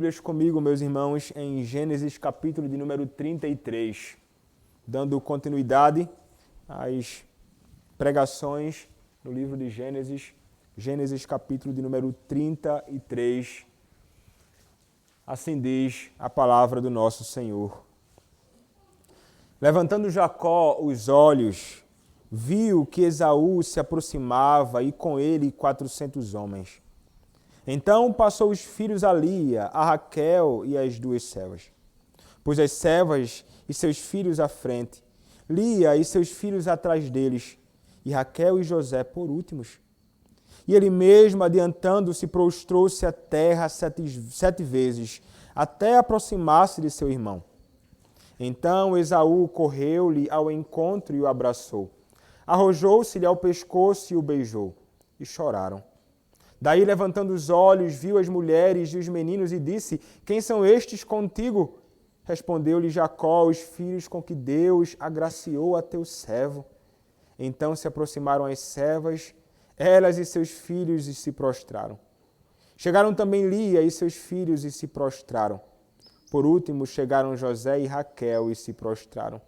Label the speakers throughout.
Speaker 1: Bíblias comigo, meus irmãos, em Gênesis capítulo de número 33, dando continuidade às pregações no livro de Gênesis, Gênesis capítulo de número 33, assim diz a palavra do nosso Senhor. Levantando Jacó os olhos, viu que Esaú se aproximava e com ele 400 homens. Então passou os filhos a Lia, a Raquel e as duas servas. Pôs as servas e seus filhos à frente, Lia e seus filhos atrás deles, e Raquel e José por últimos. E ele mesmo, adiantando-se, prostrou-se à terra sete vezes, até aproximar-se de seu irmão. Então Esaú correu-lhe ao encontro e o abraçou. Arrojou-se-lhe ao pescoço e o beijou, e choraram. Daí, levantando os olhos, viu as mulheres e os meninos e disse: Quem são estes contigo? Respondeu-lhe Jacó: Os filhos com que Deus agraciou a teu servo. Então se aproximaram as servas, elas e seus filhos, e se prostraram. Chegaram também Lia e seus filhos e se prostraram. Por último chegaram José e Raquel e se prostraram.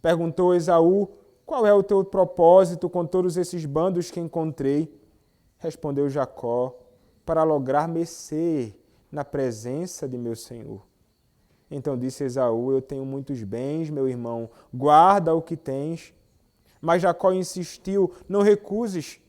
Speaker 1: Perguntou Esaú: Qual é o teu propósito com todos esses bandos que encontrei? Respondeu Jacó: Para lograr mercê na presença de meu senhor. Então disse Esaú: Eu tenho muitos bens, meu irmão, guarda o que tens. Mas Jacó insistiu: Não recuses.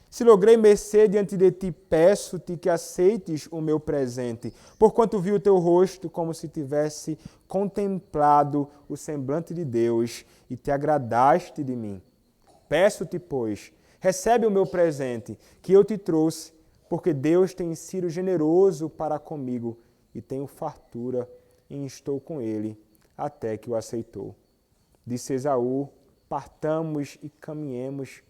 Speaker 1: Se logrei mercê diante de ti, peço-te que aceites o meu presente, porquanto vi o teu rosto como se tivesse contemplado o semblante de Deus e te agradaste de mim. Peço-te, pois, recebe o meu presente que eu te trouxe, porque Deus tem sido generoso para comigo e tenho fartura e estou com ele, até que o aceitou. Disse Esaú: Partamos e caminhemos,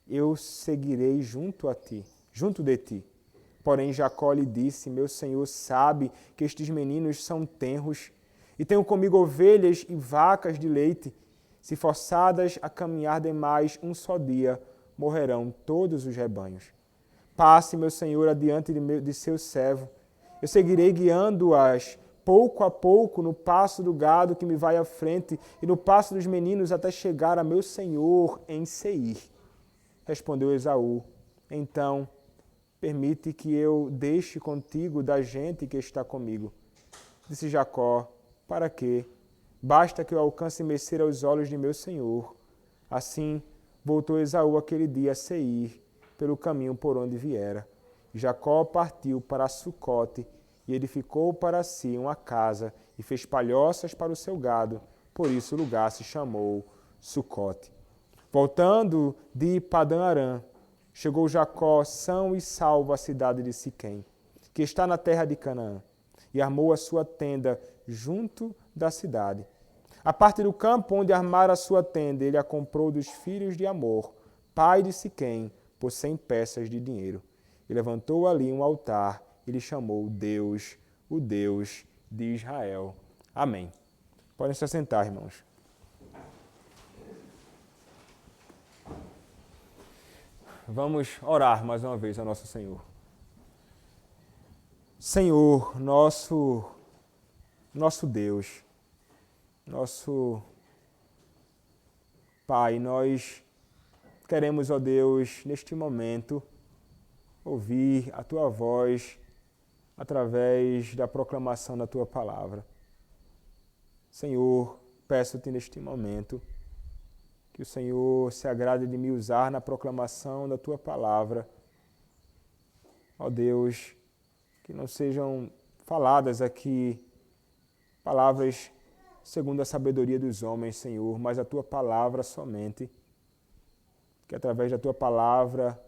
Speaker 1: eu seguirei junto de ti. Porém Jacó lhe disse: Meu senhor sabe que estes meninos são tenros, e tenho comigo ovelhas e vacas de leite. Se forçadas a caminhar demais um só dia, morrerão todos os rebanhos. Passe, meu senhor, adiante de seu servo. Eu seguirei guiando-as pouco a pouco no passo do gado que me vai à frente e no passo dos meninos até chegar a meu senhor em Seir. Respondeu Esaú: Então, permite que eu deixe contigo da gente que está comigo. Disse Jacó: Para quê? Basta que eu alcance mercê aos olhos de meu senhor. Assim, voltou Esaú aquele dia a Seir, pelo caminho por onde viera. Jacó partiu para Sucote, e edificou para si uma casa, e fez palhoças para o seu gado. Por isso o lugar se chamou Sucote. Voltando de Padã-Arã, chegou Jacó são e salvo à cidade de Siquém, que está na terra de Canaã, e armou a sua tenda junto da cidade. A parte do campo onde armara a sua tenda, ele a comprou dos filhos de Amor, pai de Siquém, por 100 peças de dinheiro. E levantou ali um altar e lhe chamou Deus, o Deus de Israel. Amém. Podem se assentar, irmãos. Vamos orar mais uma vez ao nosso Senhor. Senhor, nosso Deus, nosso Pai, nós queremos, ó Deus, neste momento, ouvir a Tua voz através da proclamação da Tua palavra. Senhor, peço-te neste momento que o Senhor se agrade de me usar na proclamação da Tua palavra. Ó Deus, que não sejam faladas aqui palavras segundo a sabedoria dos homens, Senhor, mas a Tua palavra somente. Que através da Tua palavra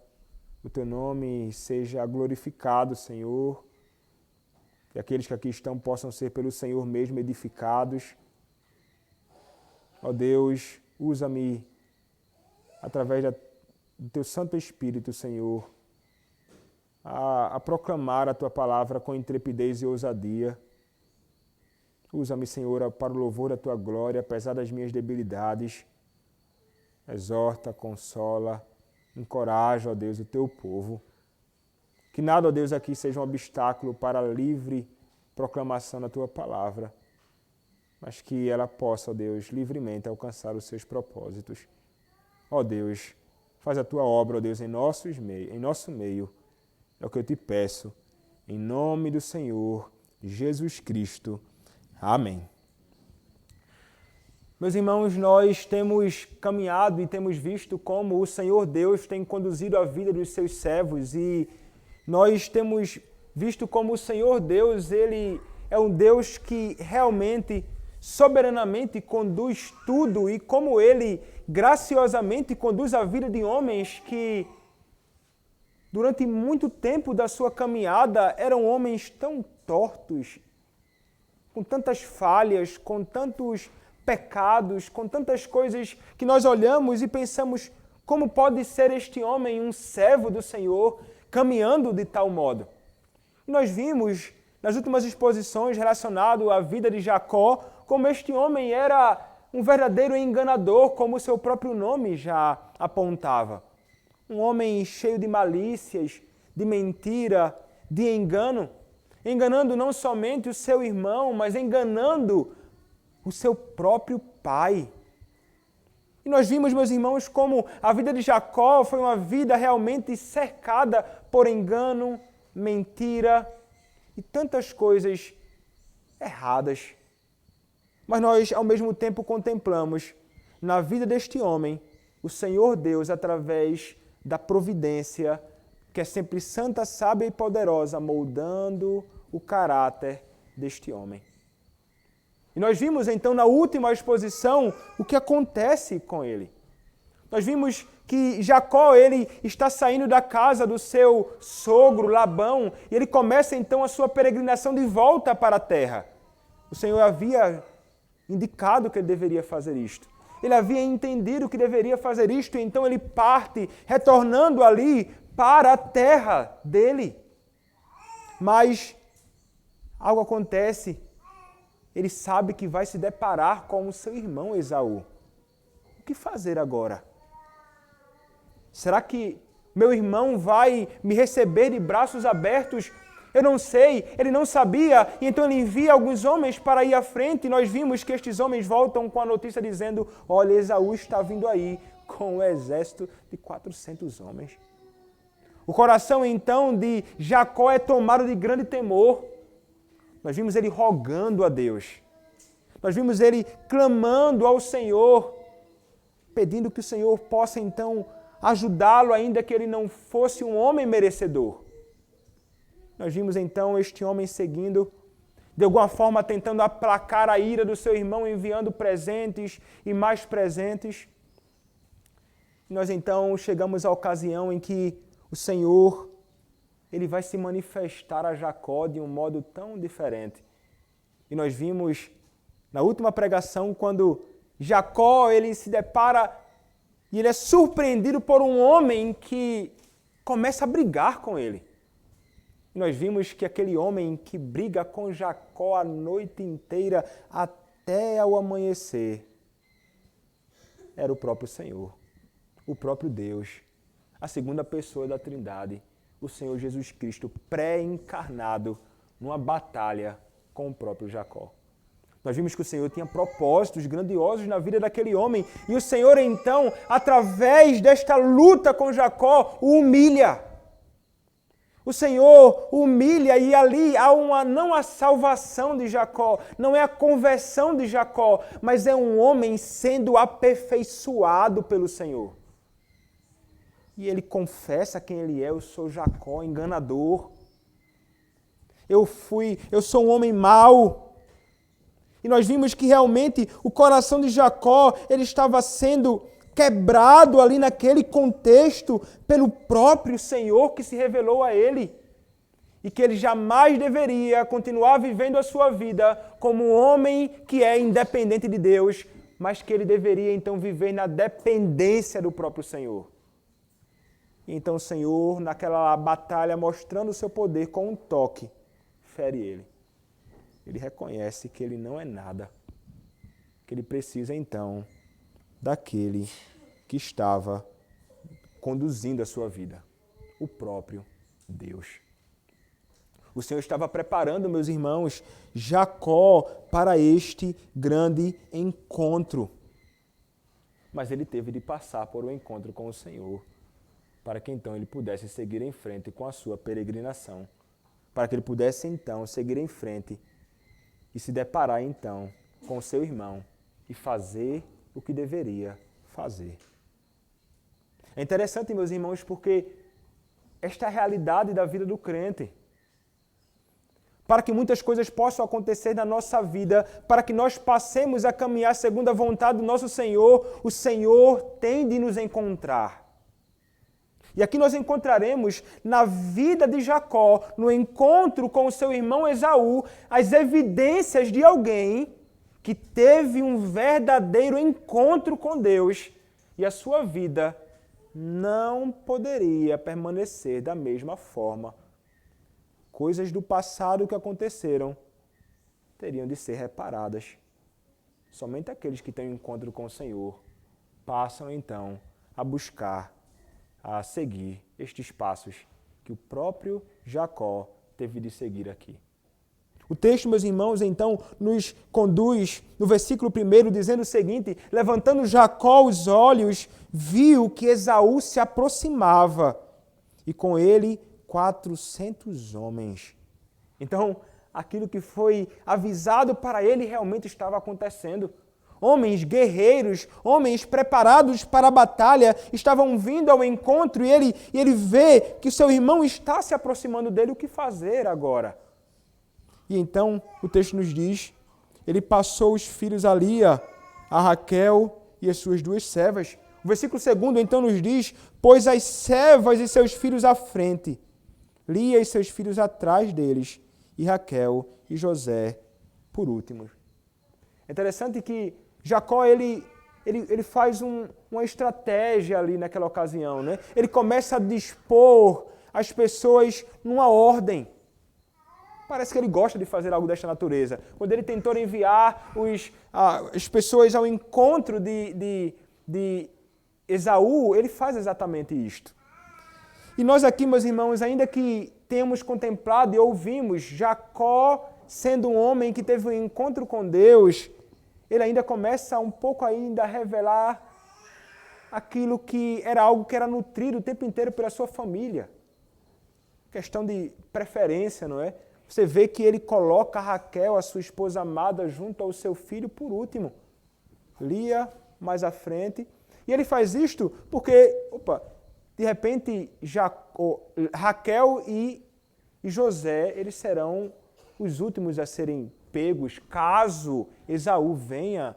Speaker 1: o Teu nome seja glorificado, Senhor. Que aqueles que aqui estão possam ser pelo Senhor mesmo edificados. Ó Deus, usa-me através do Teu Santo Espírito, Senhor, a proclamar a Tua palavra com intrepidez e ousadia. Usa-me, Senhor, para o louvor da Tua glória, apesar das minhas debilidades. Exorta, consola, encoraja, ó Deus, o Teu povo. Que nada, ó Deus, aqui seja um obstáculo para a livre proclamação da tua palavra, mas que ela possa, ó Deus, livremente alcançar os seus propósitos. Ó Deus, faz a tua obra, ó Deus, em nosso meio. É o que eu te peço, em nome do Senhor Jesus Cristo. Amém. Meus irmãos, nós temos caminhado e temos visto como o Senhor Deus tem conduzido a vida dos seus servos e nós temos visto como o Senhor Deus, Ele é um Deus que realmente, soberanamente conduz tudo e como Ele graciosamente conduz a vida de homens que durante muito tempo da sua caminhada eram homens tão tortos, com tantas falhas, com tantos pecados, com tantas coisas que nós olhamos e pensamos como pode ser este homem um servo do Senhor caminhando de tal modo. E nós vimos nas últimas exposições relacionado à vida de Jacó como este homem era um verdadeiro enganador, como o seu próprio nome já apontava. Um homem cheio de malícias, de mentira, de engano, enganando não somente o seu irmão, mas enganando o seu próprio pai. E nós vimos, meus irmãos, como a vida de Jacó foi uma vida realmente cercada por engano, mentira e tantas coisas erradas. Mas nós, ao mesmo tempo, contemplamos na vida deste homem o Senhor Deus através da providência, que é sempre santa, sábia e poderosa, moldando o caráter deste homem. E nós vimos então na última exposição o que acontece com ele. Nós vimos que Jacó, ele está saindo da casa do seu sogro Labão e ele começa então a sua peregrinação de volta para a terra. O Senhor havia indicado que ele deveria fazer isto. Ele havia entendido que deveria fazer isto, então ele parte, retornando ali para a terra dele. Mas algo acontece. Ele sabe que vai se deparar com o seu irmão Esaú. O que fazer agora? Será que meu irmão vai me receber de braços abertos? Eu não sei, ele não sabia, e então ele envia alguns homens para ir à frente, e nós vimos que estes homens voltam com a notícia dizendo, olha, Esaú está vindo aí com um exército de 400 homens. O coração então de Jacó é tomado de grande temor. Nós vimos ele rogando a Deus. Nós vimos ele clamando ao Senhor, pedindo que o Senhor possa então ajudá-lo, ainda que ele não fosse um homem merecedor. Nós vimos então este homem seguindo, de alguma forma tentando aplacar a ira do seu irmão, enviando presentes e mais presentes. Nós então chegamos à ocasião em que o Senhor ele vai se manifestar a Jacó de um modo tão diferente. E nós vimos na última pregação, quando Jacó ele se depara e ele é surpreendido por um homem que começa a brigar com ele. E nós vimos que aquele homem que briga com Jacó a noite inteira até ao amanhecer era o próprio Senhor, o próprio Deus, a segunda pessoa da Trindade, o Senhor Jesus Cristo pré-encarnado numa batalha com o próprio Jacó. Nós vimos que o Senhor tinha propósitos grandiosos na vida daquele homem e o Senhor então, através desta luta com Jacó, o humilha. O Senhor humilha e ali há não a salvação de Jacó, não é a conversão de Jacó, mas é um homem sendo aperfeiçoado pelo Senhor. E ele confessa quem ele é, eu sou Jacó, enganador. Eu sou um homem mau. E nós vimos que realmente o coração de Jacó, ele estava sendo quebrado ali naquele contexto pelo próprio Senhor que se revelou a ele. E que ele jamais deveria continuar vivendo a sua vida como um homem que é independente de Deus, mas que ele deveria então viver na dependência do próprio Senhor. E então o Senhor, naquela batalha, mostrando o seu poder com um toque, fere ele. Ele reconhece que ele não é nada, que ele precisa então daquele que estava conduzindo a sua vida, o próprio Deus. O Senhor estava preparando, meus irmãos, Jacó para este grande encontro. Mas ele teve de passar por um encontro com o Senhor, para que então ele pudesse seguir em frente com a sua peregrinação, para que ele pudesse então seguir em frente e se deparar então com o seu irmão e fazer o que deveria fazer. É interessante, meus irmãos, porque esta é a realidade da vida do crente. Para que muitas coisas possam acontecer na nossa vida, para que nós passemos a caminhar segundo a vontade do nosso Senhor, o Senhor tem de nos encontrar. E aqui nós encontraremos na vida de Jacó, no encontro com o seu irmão Esaú, as evidências de alguém que teve um verdadeiro encontro com Deus e a sua vida não poderia permanecer da mesma forma. Coisas do passado que aconteceram teriam de ser reparadas. Somente aqueles que têm um encontro com o Senhor passam então a buscar, a seguir estes passos que o próprio Jacó teve de seguir aqui. O texto, meus irmãos, então, nos conduz no versículo 1, dizendo o seguinte: levantando Jacó os olhos, viu que Esaú se aproximava, e com ele 400 homens. Então, aquilo que foi avisado para ele realmente estava acontecendo. Homens guerreiros, homens preparados para a batalha, estavam vindo ao encontro e ele vê que o seu irmão está se aproximando dele. O que fazer agora? E então o texto nos diz, ele passou os filhos a Lia, a Raquel e as suas 2 servas. O versículo 2 então nos diz, pôs as servas e seus filhos à frente, Lia e seus filhos atrás deles, e Raquel e José por último. É interessante que Jacó, ele faz uma estratégia ali naquela ocasião, né? Ele começa a dispor as pessoas numa ordem. Parece que ele gosta de fazer algo desta natureza. Quando ele tentou enviar as pessoas ao encontro de Esaú, ele faz exatamente isto. E nós aqui, meus irmãos, ainda que temos contemplado e ouvimos Jacó sendo um homem que teve um encontro com Deus, ele ainda começa um pouco ainda a revelar aquilo que era algo que era nutrido o tempo inteiro pela sua família. Questão de preferência, não é? Você vê que ele coloca Raquel, a sua esposa amada, junto ao seu filho por último. Lia mais à frente. E ele faz isto porque, de repente, Raquel e José, eles serão os últimos a serem pegos, caso Esaú venha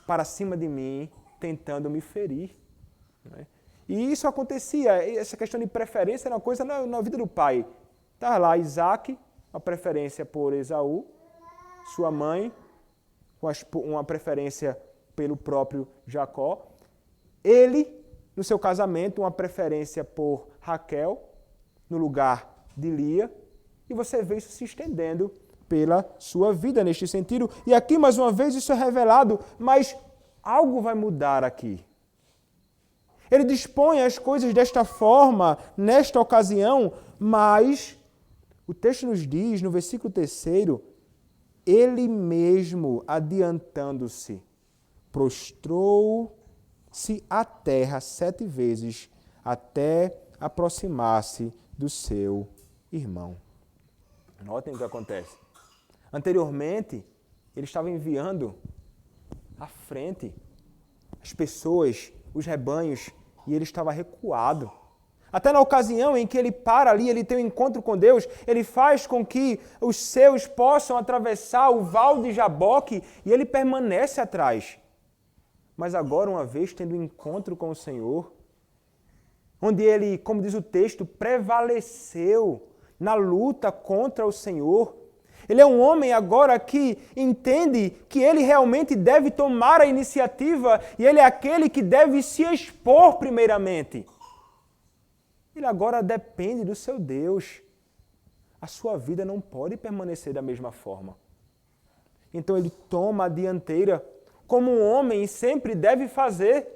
Speaker 1: para cima de mim, tentando me ferir. Né? E isso acontecia, essa questão de preferência era uma coisa na vida do pai. Estava lá Isaac, uma preferência por Esaú, sua mãe, uma preferência pelo próprio Jacó. Ele, no seu casamento, uma preferência por Raquel, no lugar de Lia, e você vê isso se estendendo pela sua vida neste sentido. E aqui, mais uma vez, isso é revelado, mas algo vai mudar aqui. Ele dispõe as coisas desta forma, nesta ocasião, mas o texto nos diz, no versículo 3, ele mesmo, adiantando-se, prostrou-se à terra 7 vezes, até aproximar-se do seu irmão. Notem o que acontece. Anteriormente, ele estava enviando à frente as pessoas, os rebanhos, e ele estava recuado. Até na ocasião em que ele para ali, ele tem um encontro com Deus, ele faz com que os seus possam atravessar o val de Jaboque e ele permanece atrás. Mas agora, uma vez tendo um encontro com o Senhor, onde ele, como diz o texto, prevaleceu na luta contra o Senhor, ele é um homem agora que entende que ele realmente deve tomar a iniciativa e ele é aquele que deve se expor primeiramente. Ele agora depende do seu Deus. A sua vida não pode permanecer da mesma forma. Então ele toma a dianteira, como um homem sempre deve fazer,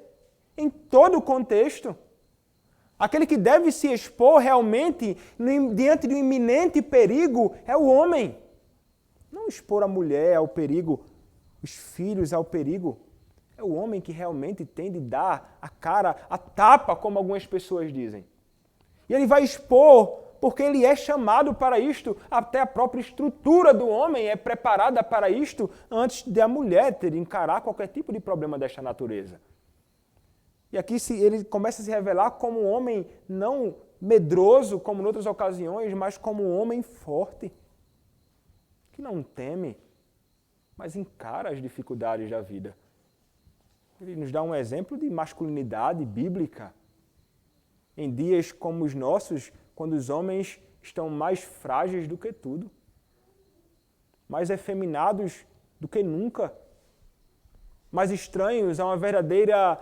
Speaker 1: em todo o contexto. Aquele que deve se expor realmente diante de um iminente perigo é o homem. Não expor a mulher ao perigo, os filhos ao perigo. É o homem que realmente tem de dar a cara, a tapa, como algumas pessoas dizem. E ele vai expor porque ele é chamado para isto. Até a própria estrutura do homem é preparada para isto antes de a mulher ter de encarar qualquer tipo de problema desta natureza. E aqui ele começa a se revelar como um homem não medroso, como em outras ocasiões, mas como um homem forte, que não teme, mas encara as dificuldades da vida. Ele nos dá um exemplo de masculinidade bíblica. Em dias como os nossos, quando os homens estão mais frágeis do que tudo, mais efeminados do que nunca, mais estranhos a uma verdadeira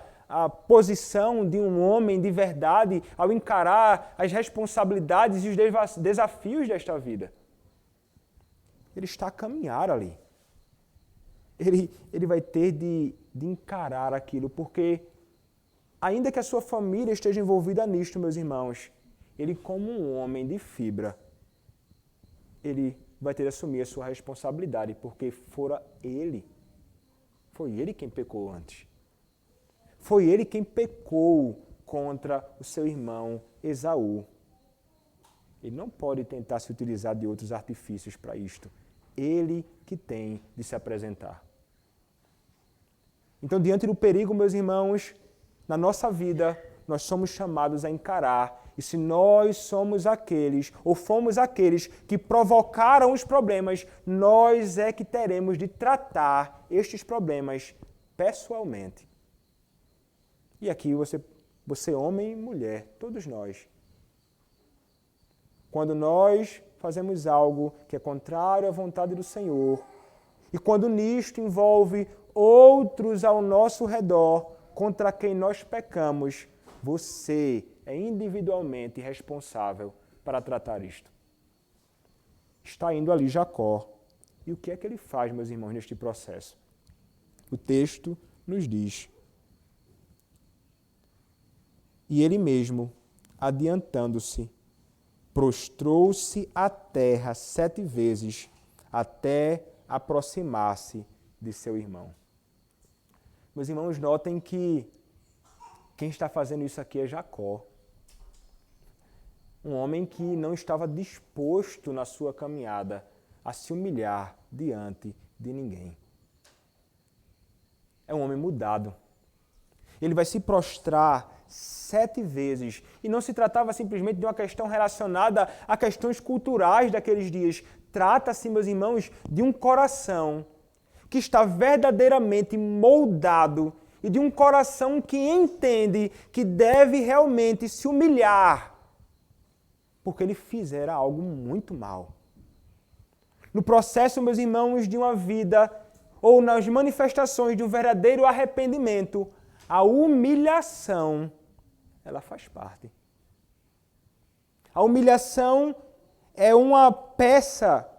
Speaker 1: posição de um homem de verdade ao encarar as responsabilidades e os desafios desta vida. Ele está a caminhar ali. Ele vai ter de encarar aquilo, porque ainda que a sua família esteja envolvida nisto, meus irmãos, ele como um homem de fibra, ele vai ter de assumir a sua responsabilidade, porque foi ele quem pecou antes. Foi ele quem pecou contra o seu irmão Esaú. Ele não pode tentar se utilizar de outros artifícios para isto. Ele que tem de se apresentar. Então, diante do perigo, meus irmãos, na nossa vida, nós somos chamados a encarar. E se nós somos aqueles, ou fomos aqueles que provocaram os problemas, nós é que teremos de tratar estes problemas pessoalmente. E aqui você homem e mulher, todos nós. Quando nós fazemos algo que é contrário à vontade do Senhor, e quando nisto envolve outros ao nosso redor contra quem nós pecamos, você é individualmente responsável para tratar isto. Está indo ali Jacó. E o que é que ele faz, meus irmãos, neste processo? O texto nos diz: e ele mesmo, adiantando-se, prostrou-se à terra 7 vezes, até aproximar-se de seu irmão. Meus irmãos, notem que quem está fazendo isso aqui é Jacó. Um homem que não estava disposto na sua caminhada a se humilhar diante de ninguém. É um homem mudado. Ele vai se prostrar 7 vezes. E não se tratava simplesmente de uma questão relacionada a questões culturais daqueles dias. Trata-se, meus irmãos, de um coração que está verdadeiramente moldado e de um coração que entende que deve realmente se humilhar porque ele fizera algo muito mal. No processo, meus irmãos, de uma vida ou nas manifestações de um verdadeiro arrependimento, a humilhação, ela faz parte. A humilhação é uma peça,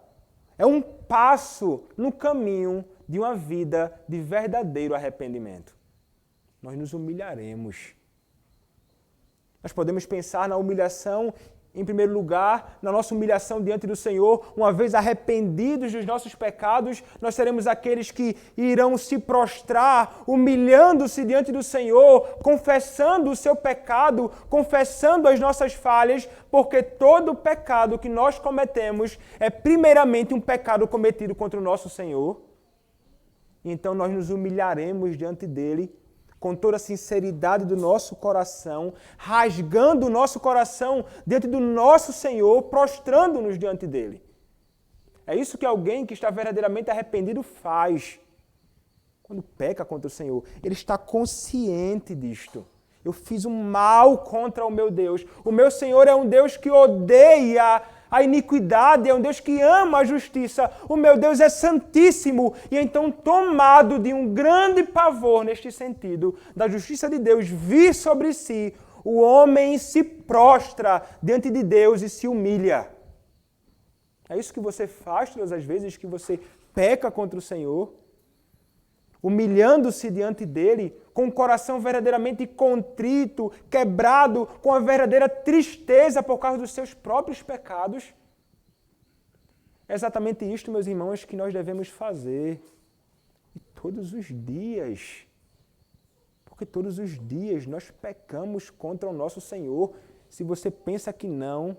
Speaker 1: é um passo no caminho de uma vida de verdadeiro arrependimento. Nós nos humilharemos. Nós podemos pensar na humilhação, em primeiro lugar, na nossa humilhação diante do Senhor. Uma vez arrependidos dos nossos pecados, nós seremos aqueles que irão se prostrar, humilhando-se diante do Senhor, confessando o seu pecado, confessando as nossas falhas, porque todo pecado que nós cometemos é primeiramente um pecado cometido contra o nosso Senhor. Então nós nos humilharemos diante dele, com toda a sinceridade do nosso coração, rasgando o nosso coração diante do nosso Senhor, prostrando-nos diante dele. É isso que alguém que está verdadeiramente arrependido faz. Quando peca contra o Senhor, ele está consciente disto. Eu fiz um mal contra o meu Deus. O meu Senhor é um Deus que odeia a iniquidade, é um Deus que ama a justiça. O meu Deus é santíssimo. E então, tomado de um grande pavor neste sentido, da justiça de Deus vir sobre si, o homem se prostra diante de Deus e se humilha. É isso que você faz todas as vezes que você peca contra o Senhor. humilhando-se diante dele, com o coração verdadeiramente contrito, quebrado, com a verdadeira tristeza por causa dos seus próprios pecados. É exatamente isto, meus irmãos, que nós devemos fazer. E todos os dias. Porque todos os dias nós pecamos contra o nosso Senhor. Se você pensa que não,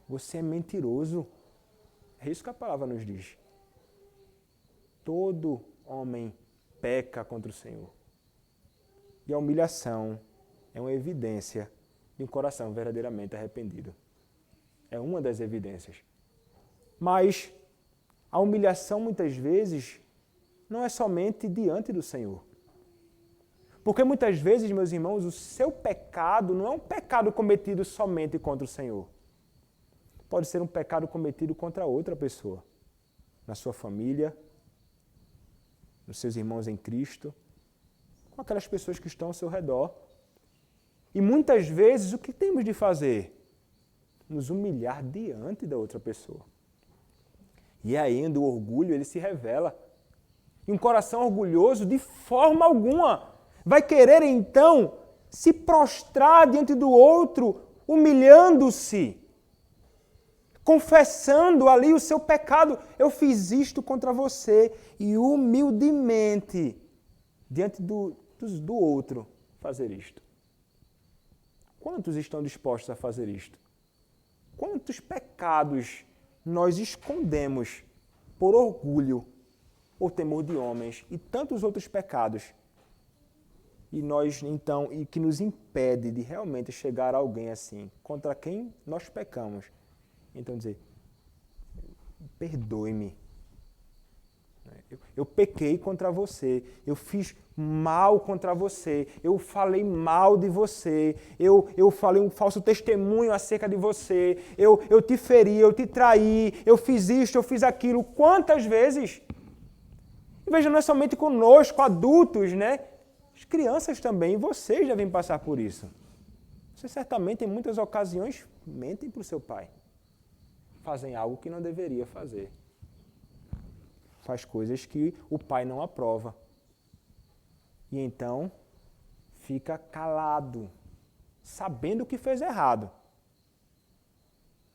Speaker 1: você é mentiroso. É isso que a palavra nos diz. Todo homem peca contra o Senhor. E a humilhação é uma evidência de um coração verdadeiramente arrependido. É uma das evidências. Mas a humilhação, muitas vezes, não é somente diante do Senhor. Porque muitas vezes, meus irmãos, o seu pecado não é um pecado cometido somente contra o Senhor. Pode ser um pecado cometido contra outra pessoa. Na sua família, nos seus irmãos em Cristo, com aquelas pessoas que estão ao seu redor. E muitas vezes, o que temos de fazer? Nos humilhar diante da outra pessoa. E aí, o orgulho, ele se revela. E um coração orgulhoso, de forma alguma, vai querer, então, se prostrar diante do outro, humilhando-se, confessando ali o seu pecado. Eu fiz isto contra você. E humildemente, diante do outro, fazer isto. Quantos estão dispostos a fazer isto? Quantos pecados nós escondemos por orgulho ou temor de homens e tantos outros pecados e nós então e que nos impede de realmente chegar a alguém assim contra quem nós pecamos? Então dizer, perdoe-me. Eu pequei contra você, eu fiz mal contra você, eu falei mal de você, eu falei um falso testemunho acerca de você, eu te feri, eu te traí, eu fiz isto, eu fiz aquilo. Quantas vezes? E veja, não é somente conosco, adultos, né? As crianças também, vocês devem passar por isso. Você certamente, em muitas ocasiões, mentem para o seu pai. Fazem algo que não deveria fazer. Faz coisas que o pai não aprova. E então, fica calado, sabendo que fez errado.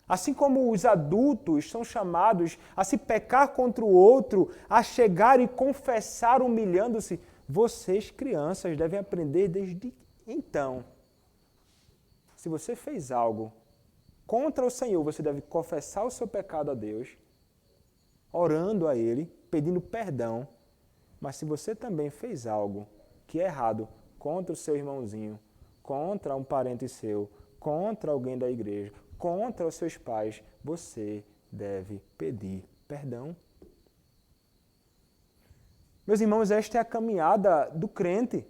Speaker 1: Assim como os adultos são chamados a se pecar contra o outro, a chegar e confessar humilhando-se, vocês, crianças, devem aprender desde então. Se você fez algo contra o Senhor, você deve confessar o seu pecado a Deus, orando a Ele, pedindo perdão. Mas se você também fez algo que é errado contra o seu irmãozinho, contra um parente seu, contra alguém da igreja, contra os seus pais, você deve pedir perdão. Meus irmãos, esta é a caminhada do crente.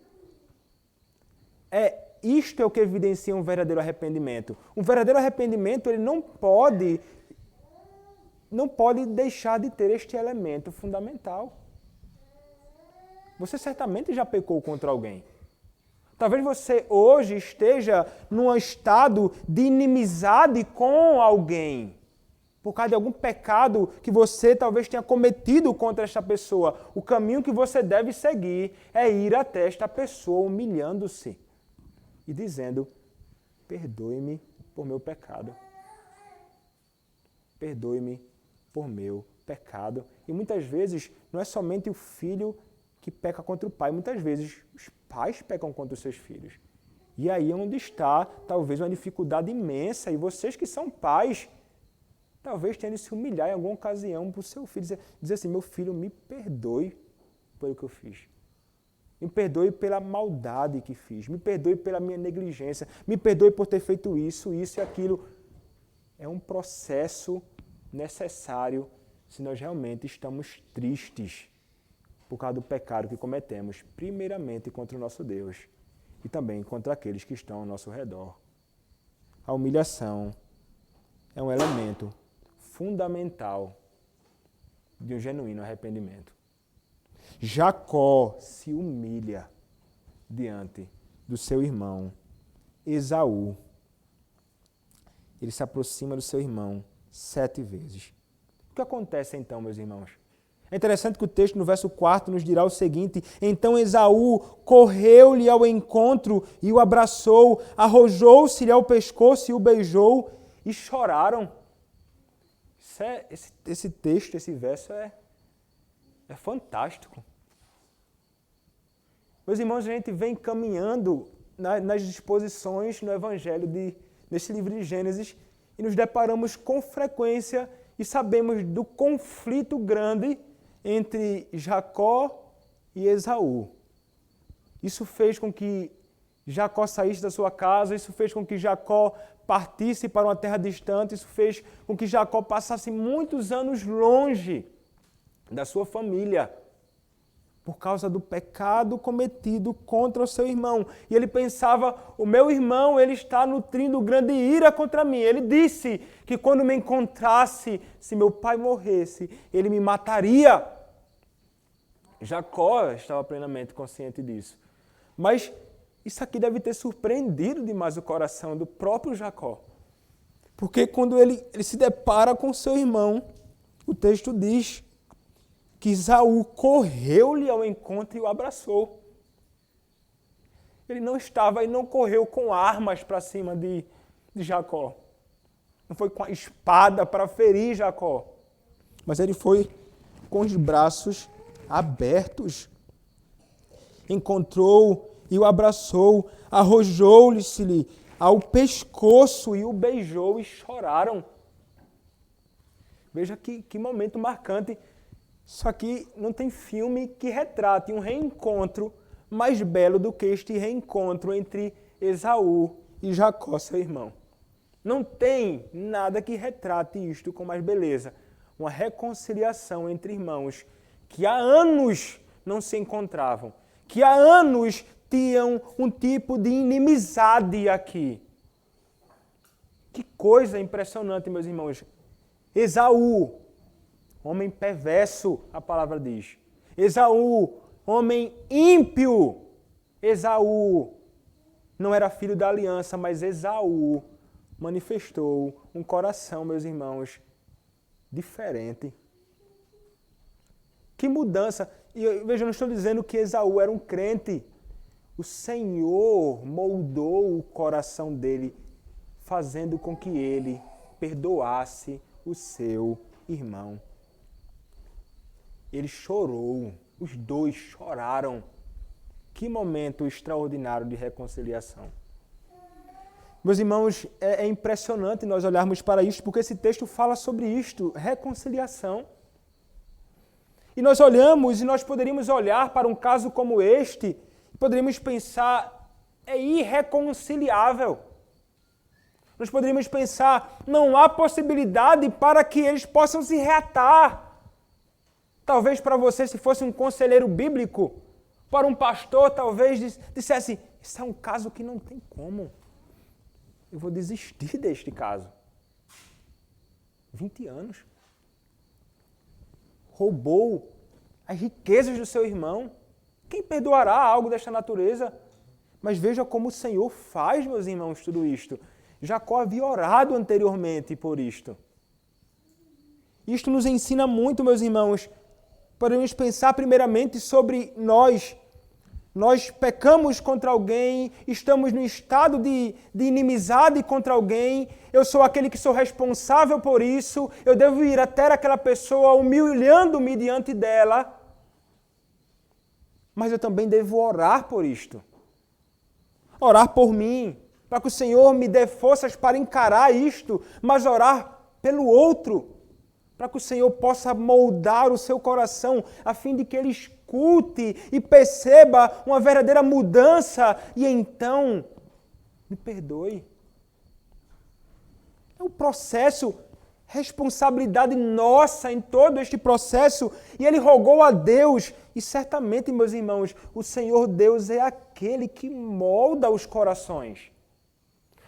Speaker 1: Isto é o que evidencia um verdadeiro arrependimento. Um verdadeiro arrependimento, ele não pode deixar de ter este elemento fundamental. Você certamente já pecou contra alguém. Talvez você hoje esteja num estado de inimizade com alguém, por causa de algum pecado que você talvez tenha cometido contra esta pessoa. O caminho que você deve seguir é ir até esta pessoa humilhando-se e dizendo, perdoe-me por meu pecado. Perdoe-me por meu pecado. E muitas vezes não é somente o filho que peca contra o pai, muitas vezes os pais pecam contra os seus filhos. E aí é onde está talvez uma dificuldade imensa, e vocês que são pais, talvez tenham de se humilhar em alguma ocasião para o seu filho, dizer assim, meu filho, me perdoe pelo que eu fiz. Me perdoe pela maldade que fiz, me perdoe pela minha negligência, me perdoe por ter feito isso e aquilo. É um processo necessário se nós realmente estamos tristes por causa do pecado que cometemos, primeiramente contra o nosso Deus e também contra aqueles que estão ao nosso redor. A humilhação é um elemento fundamental de um genuíno arrependimento. Jacó se humilha diante do seu irmão Esaú. Ele se aproxima do seu irmão 7 vezes. O que acontece então, meus irmãos? É interessante que o texto no verso 4 nos dirá o seguinte: então Esaú correu-lhe ao encontro e o abraçou, arrojou-se-lhe ao pescoço e o beijou e choraram. Esse texto, esse verso é fantástico. Meus irmãos, a gente vem caminhando nas disposições no Evangelho nesse livro de Gênesis e nos deparamos com frequência e sabemos do conflito grande entre Jacó e Esaú. Isso fez com que Jacó saísse da sua casa, isso fez com que Jacó partisse para uma terra distante, isso fez com que Jacó passasse muitos anos longe da sua família, por causa do pecado cometido contra o seu irmão. E ele pensava, o meu irmão, ele está nutrindo grande ira contra mim. Ele disse que quando me encontrasse, se meu pai morresse, ele me mataria. Jacó estava plenamente consciente disso. Mas isso aqui deve ter surpreendido demais o coração do próprio Jacó. Porque quando ele se depara com seu irmão, o texto diz que Esaú correu-lhe ao encontro e o abraçou. Ele não correu com armas para cima de Jacó. Não foi com a espada para ferir Jacó. Mas ele foi com os braços abertos. Encontrou e o abraçou, arrojou-lhe ao pescoço e o beijou e choraram. Veja que momento marcante. Só que não tem filme que retrate um reencontro mais belo do que este reencontro entre Esaú e Jacó, seu irmão. Não tem nada que retrate isto com mais beleza. Uma reconciliação entre irmãos que há anos não se encontravam, que há anos tinham um tipo de inimizade aqui. Que coisa impressionante, meus irmãos. Esaú, homem perverso, a palavra diz. Esaú, homem ímpio. Esaú não era filho da aliança, mas Esaú manifestou um coração, meus irmãos, diferente. Que mudança. E veja, eu não estou dizendo que Esaú era um crente. O Senhor moldou o coração dele, fazendo com que ele perdoasse o seu irmão. Ele chorou, os dois choraram. Que momento extraordinário de reconciliação. Meus irmãos, é impressionante nós olharmos para isto, porque esse texto fala sobre isto, reconciliação. E nós olhamos e nós poderíamos olhar para um caso como este, poderíamos pensar, é irreconciliável. Nós poderíamos pensar, não há possibilidade para que eles possam se reatar. Talvez para você, se fosse um conselheiro bíblico, para um pastor, talvez dissesse, esse é um caso que não tem como. Eu vou desistir deste caso. 20 anos. Roubou as riquezas do seu irmão. Quem perdoará algo desta natureza? Mas veja como o Senhor faz, meus irmãos, tudo isto. Jacó havia orado anteriormente por isto. Isto nos ensina muito, meus irmãos. Podemos pensar primeiramente sobre nós. Nós pecamos contra alguém, estamos no estado de inimizade contra alguém, eu sou aquele que sou responsável por isso, eu devo ir até aquela pessoa humilhando-me diante dela, mas eu também devo orar por isto. Orar por mim, para que o Senhor me dê forças para encarar isto, mas orar pelo outro, para que o Senhor possa moldar o seu coração, a fim de que ele escute e perceba uma verdadeira mudança e então me perdoe. É um processo, responsabilidade nossa em todo este processo. E ele rogou a Deus, e certamente, meus irmãos, o Senhor Deus é aquele que molda os corações.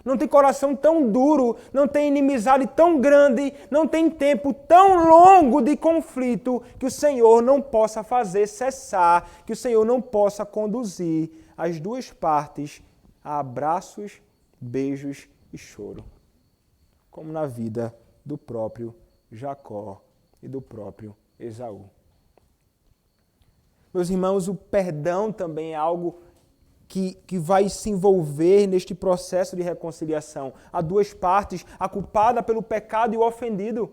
Speaker 1: Não tem coração tão duro, não tem inimizade tão grande, não tem tempo tão longo de conflito que o Senhor não possa fazer cessar, que o Senhor não possa conduzir as duas partes a abraços, beijos e choro. Como na vida do próprio Jacó e do próprio Esaú. Meus irmãos, o perdão também é algo que vai se envolver neste processo de reconciliação. Há duas partes, a culpada pelo pecado e o ofendido.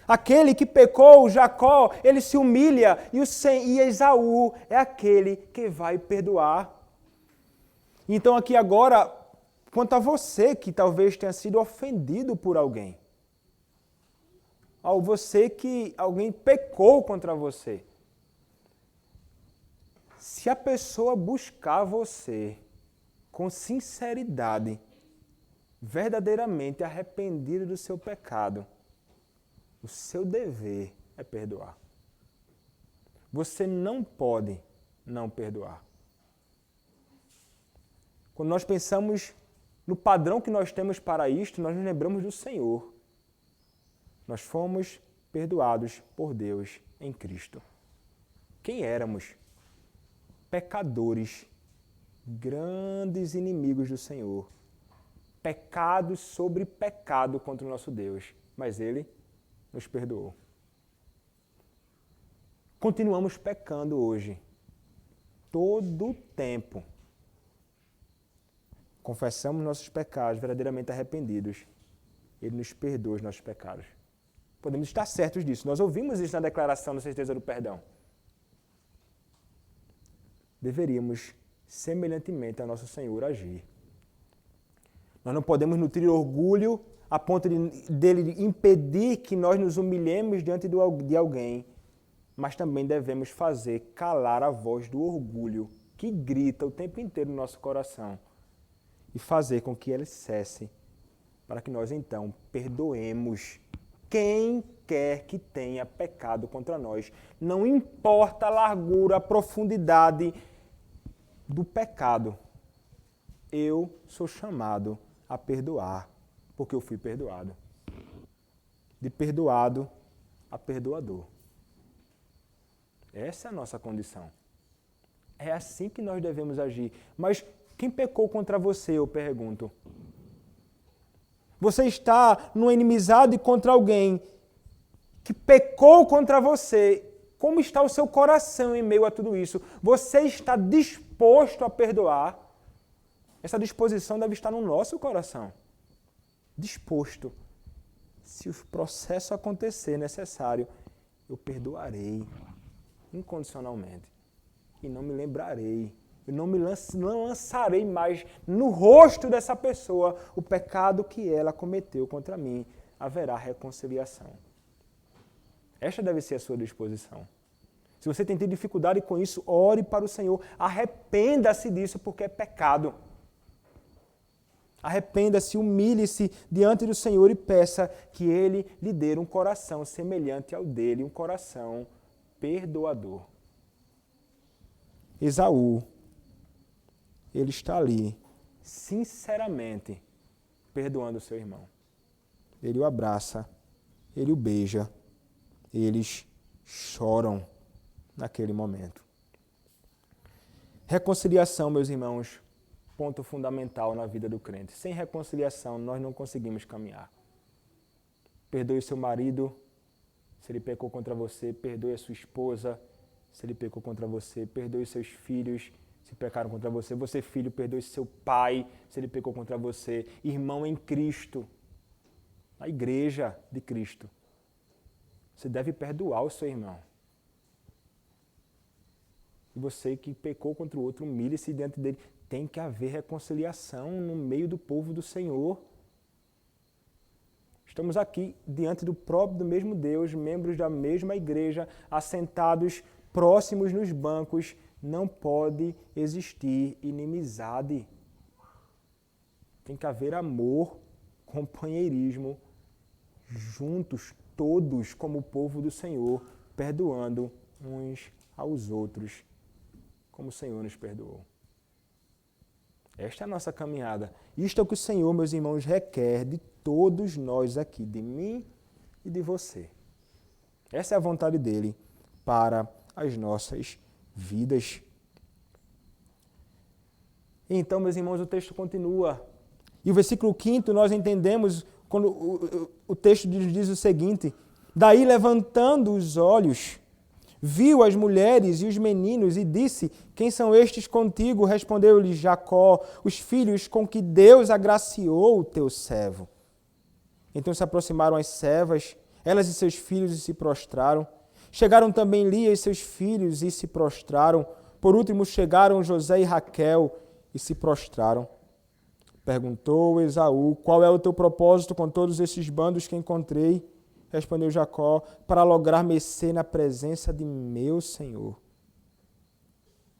Speaker 1: Aquele que pecou, Jacó, ele se humilha e Esaú é aquele que vai perdoar. Então aqui agora, quanto a você que talvez tenha sido ofendido por alguém, ao você que alguém pecou contra você, se a pessoa buscar você com sinceridade, verdadeiramente arrependida do seu pecado, o seu dever é perdoar. Você não pode não perdoar. Quando nós pensamos no padrão que nós temos para isto, nós nos lembramos do Senhor. Nós fomos perdoados por Deus em Cristo. Quem éramos? Pecadores, grandes inimigos do Senhor. Pecados sobre pecado contra o nosso Deus. Mas Ele nos perdoou. Continuamos pecando hoje. Todo o tempo. Confessamos nossos pecados, verdadeiramente arrependidos. Ele nos perdoa os nossos pecados. Podemos estar certos disso. Nós ouvimos isso na declaração da certeza do perdão. Deveríamos, semelhantemente ao nosso Senhor, agir. Nós não podemos nutrir orgulho a ponto dele impedir que nós nos humilhemos diante de alguém, mas também devemos fazer calar a voz do orgulho que grita o tempo inteiro no nosso coração e fazer com que ele cesse, para que nós então perdoemos quem quer que tenha pecado contra nós. Não importa a largura, a profundidade do pecado, eu sou chamado a perdoar, porque eu fui perdoado. De perdoado a perdoador. Essa é a nossa condição. É assim que nós devemos agir. Mas quem pecou contra você, eu pergunto? Você está numa inimizade contra alguém que pecou contra você. Como está o seu coração em meio a tudo isso? Você está disposto a perdoar? Essa disposição deve estar no nosso coração. Disposto. Se o processo acontecer necessário, eu perdoarei incondicionalmente. E não me lembrarei. Eu não lançarei mais no rosto dessa pessoa o pecado que ela cometeu contra mim. Haverá reconciliação. Esta deve ser a sua disposição. Se você tem tido dificuldade com isso, ore para o Senhor. Arrependa-se disso, porque é pecado. Arrependa-se, humilhe-se diante do Senhor e peça que Ele lhe dê um coração semelhante ao dele, um coração perdoador. Esaú, ele está ali, sinceramente, perdoando o seu irmão. Ele o abraça, ele o beija, eles choram naquele momento. Reconciliação, meus irmãos, ponto fundamental na vida do crente. Sem reconciliação, nós não conseguimos caminhar. Perdoe seu marido, se ele pecou contra você. Perdoe a sua esposa, se ele pecou contra você. Perdoe seus filhos, se pecaram contra você. Você, filho, perdoe seu pai, se ele pecou contra você. Irmão em Cristo, na igreja de Cristo. Você deve perdoar o seu irmão. E você que pecou contra o outro, humilhe-se diante dele. Tem que haver reconciliação no meio do povo do Senhor. Estamos aqui diante do mesmo Deus, membros da mesma igreja, assentados próximos nos bancos. Não pode existir inimizade. Tem que haver amor, companheirismo, juntos, todos como o povo do Senhor, perdoando uns aos outros, como o Senhor nos perdoou. Esta é a nossa caminhada. Isto é o que o Senhor, meus irmãos, requer de todos nós aqui, de mim e de você. Essa é a vontade dele para as nossas vidas. Então, meus irmãos, o texto continua. E o versículo 5 nós entendemos quando o texto diz o seguinte: daí, levantando os olhos, Viu as mulheres e os meninos e disse: quem são estes contigo? Respondeu-lhe Jacó: os filhos com que Deus agraciou o teu servo. Então se aproximaram as servas, elas e seus filhos, e se prostraram. Chegaram também Lia e seus filhos e se prostraram. Por último chegaram José e Raquel e se prostraram. Perguntou Esaú: qual é o teu propósito com todos esses bandos que encontrei? Respondeu Jacó: para lograr mercê na presença de meu Senhor.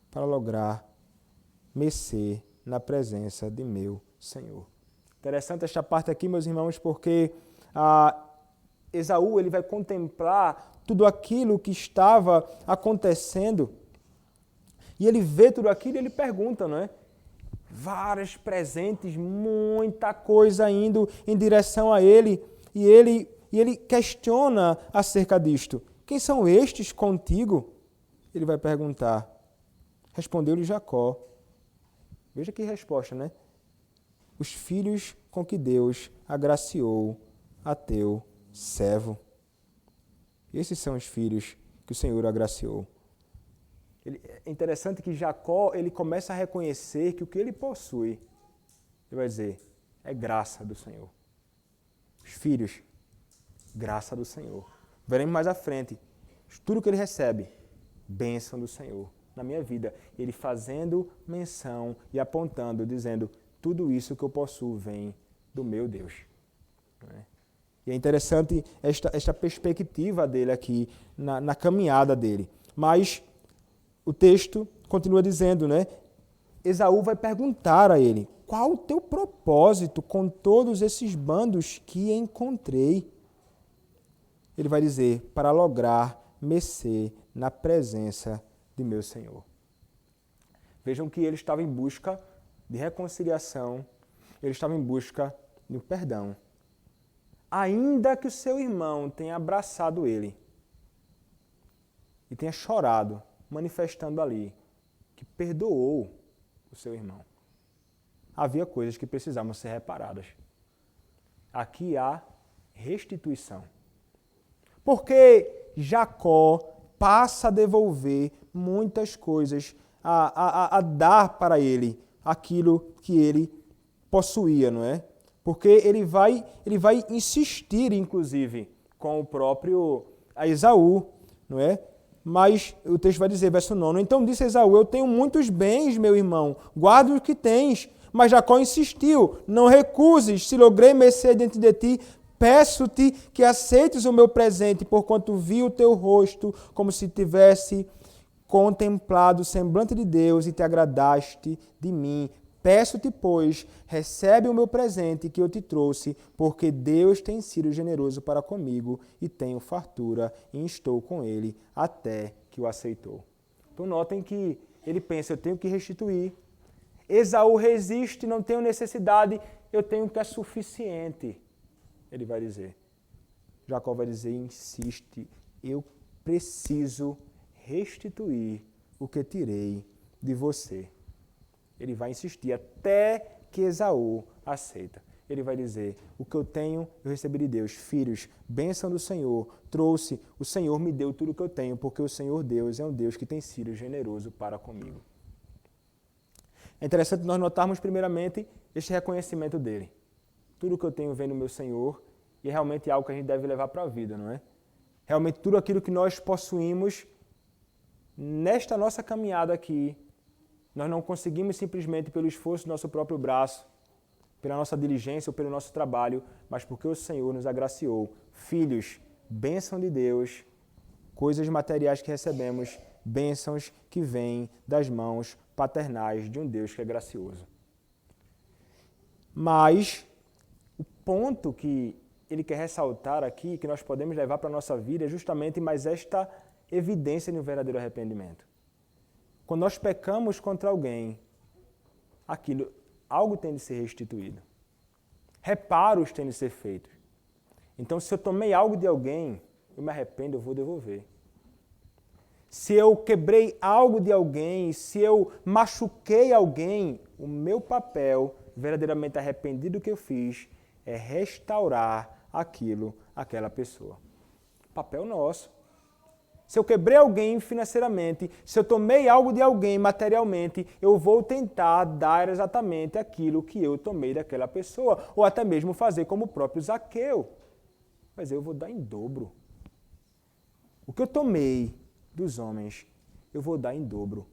Speaker 1: Para lograr mercê na presença de meu Senhor. Interessante esta parte aqui, meus irmãos, porque Esaú ele vai contemplar tudo aquilo que estava acontecendo e ele vê tudo aquilo e ele pergunta, não é? Vários presentes, muita coisa indo em direção a ele e ele questiona acerca disto. Quem são estes contigo? Ele vai perguntar. Respondeu-lhe Jacó. Veja que resposta, né? Os filhos com que Deus agraciou a teu servo. Esses são os filhos que o Senhor agraciou. É interessante que Jacó ele começa a reconhecer que o que ele possui, ele vai dizer, é graça do Senhor. Os filhos, graça do Senhor. Veremos mais à frente, tudo que ele recebe, bênção do Senhor na minha vida. Ele fazendo menção e apontando, dizendo, tudo isso que eu possuo vem do meu Deus. E é interessante esta perspectiva dele aqui, na caminhada dele. Mas o texto continua dizendo, né? Esaú vai perguntar a ele, qual o teu propósito com todos esses bandos que encontrei? Ele vai dizer, para lograr mercê na presença de meu Senhor. Vejam que ele estava em busca de reconciliação, ele estava em busca de perdão. Ainda que o seu irmão tenha abraçado ele e tenha chorado, manifestando ali que perdoou o seu irmão. Havia coisas que precisavam ser reparadas. Aqui há restituição. Porque Jacó passa a devolver muitas coisas, a dar para ele aquilo que ele possuía, não é? Porque ele vai insistir, inclusive, com o próprio Esaú, não é? Mas o texto vai dizer, verso 9, então disse Esaú, eu tenho muitos bens, meu irmão, guarda o que tens. Mas Jacó insistiu, não recuses, se logrei mercê diante de ti, peço-te que aceites o meu presente, porquanto vi o teu rosto, como se tivesse contemplado o semblante de Deus e te agradaste de mim. Peço-te, pois, recebe o meu presente que eu te trouxe, porque Deus tem sido generoso para comigo e tenho fartura e estou com ele até que o aceitou. Então notem que ele pensa, eu tenho que restituir. Esaú resiste, não tenho necessidade, eu tenho que é suficiente. Ele vai dizer. Jacó vai dizer, insiste, eu preciso restituir o que tirei de você. Ele vai insistir até que Esaú aceita. Ele vai dizer, o que eu tenho, eu recebi de Deus. Filhos, bênção do Senhor, trouxe, o Senhor me deu tudo o que eu tenho, porque o Senhor Deus é um Deus que tem sido generoso para comigo. É interessante nós notarmos primeiramente este reconhecimento dele. Tudo que eu tenho vem do meu Senhor e é realmente algo que a gente deve levar para a vida, não é? Realmente tudo aquilo que nós possuímos nesta nossa caminhada aqui, nós não conseguimos simplesmente pelo esforço do nosso próprio braço, pela nossa diligência ou pelo nosso trabalho, mas porque o Senhor nos agraciou. Filhos, bênção de Deus, coisas materiais que recebemos, bênçãos que vêm das mãos paternais de um Deus que é gracioso. Mas o ponto que ele quer ressaltar aqui, que nós podemos levar para a nossa vida, é justamente mais esta evidência de um verdadeiro arrependimento. Quando nós pecamos contra alguém, algo tem de ser restituído. Reparos têm de ser feitos. Então, se eu tomei algo de alguém, eu me arrependo, eu vou devolver. Se eu quebrei algo de alguém, se eu machuquei alguém, o meu papel, verdadeiramente arrependido do que eu fiz, é restaurar aquela pessoa. Papel nosso. Se eu quebrei alguém financeiramente, se eu tomei algo de alguém materialmente, eu vou tentar dar exatamente aquilo que eu tomei daquela pessoa, ou até mesmo fazer como o próprio Zaqueu. Mas eu vou dar em dobro. O que eu tomei dos homens, eu vou dar em dobro.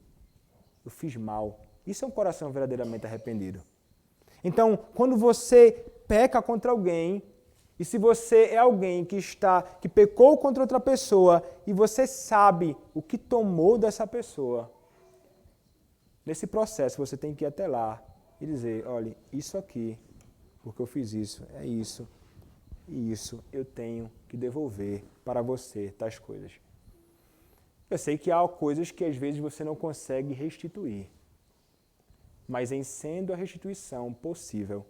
Speaker 1: Eu fiz mal. Isso é um coração verdadeiramente arrependido. Então, quando você peca contra alguém, e se você é alguém que pecou contra outra pessoa e você sabe o que tomou dessa pessoa, nesse processo você tem que ir até lá e dizer, olha, isso aqui, porque eu fiz isso, é isso, e isso eu tenho que devolver para você, tais coisas. Eu sei que há coisas que às vezes você não consegue restituir, mas em sendo a restituição possível,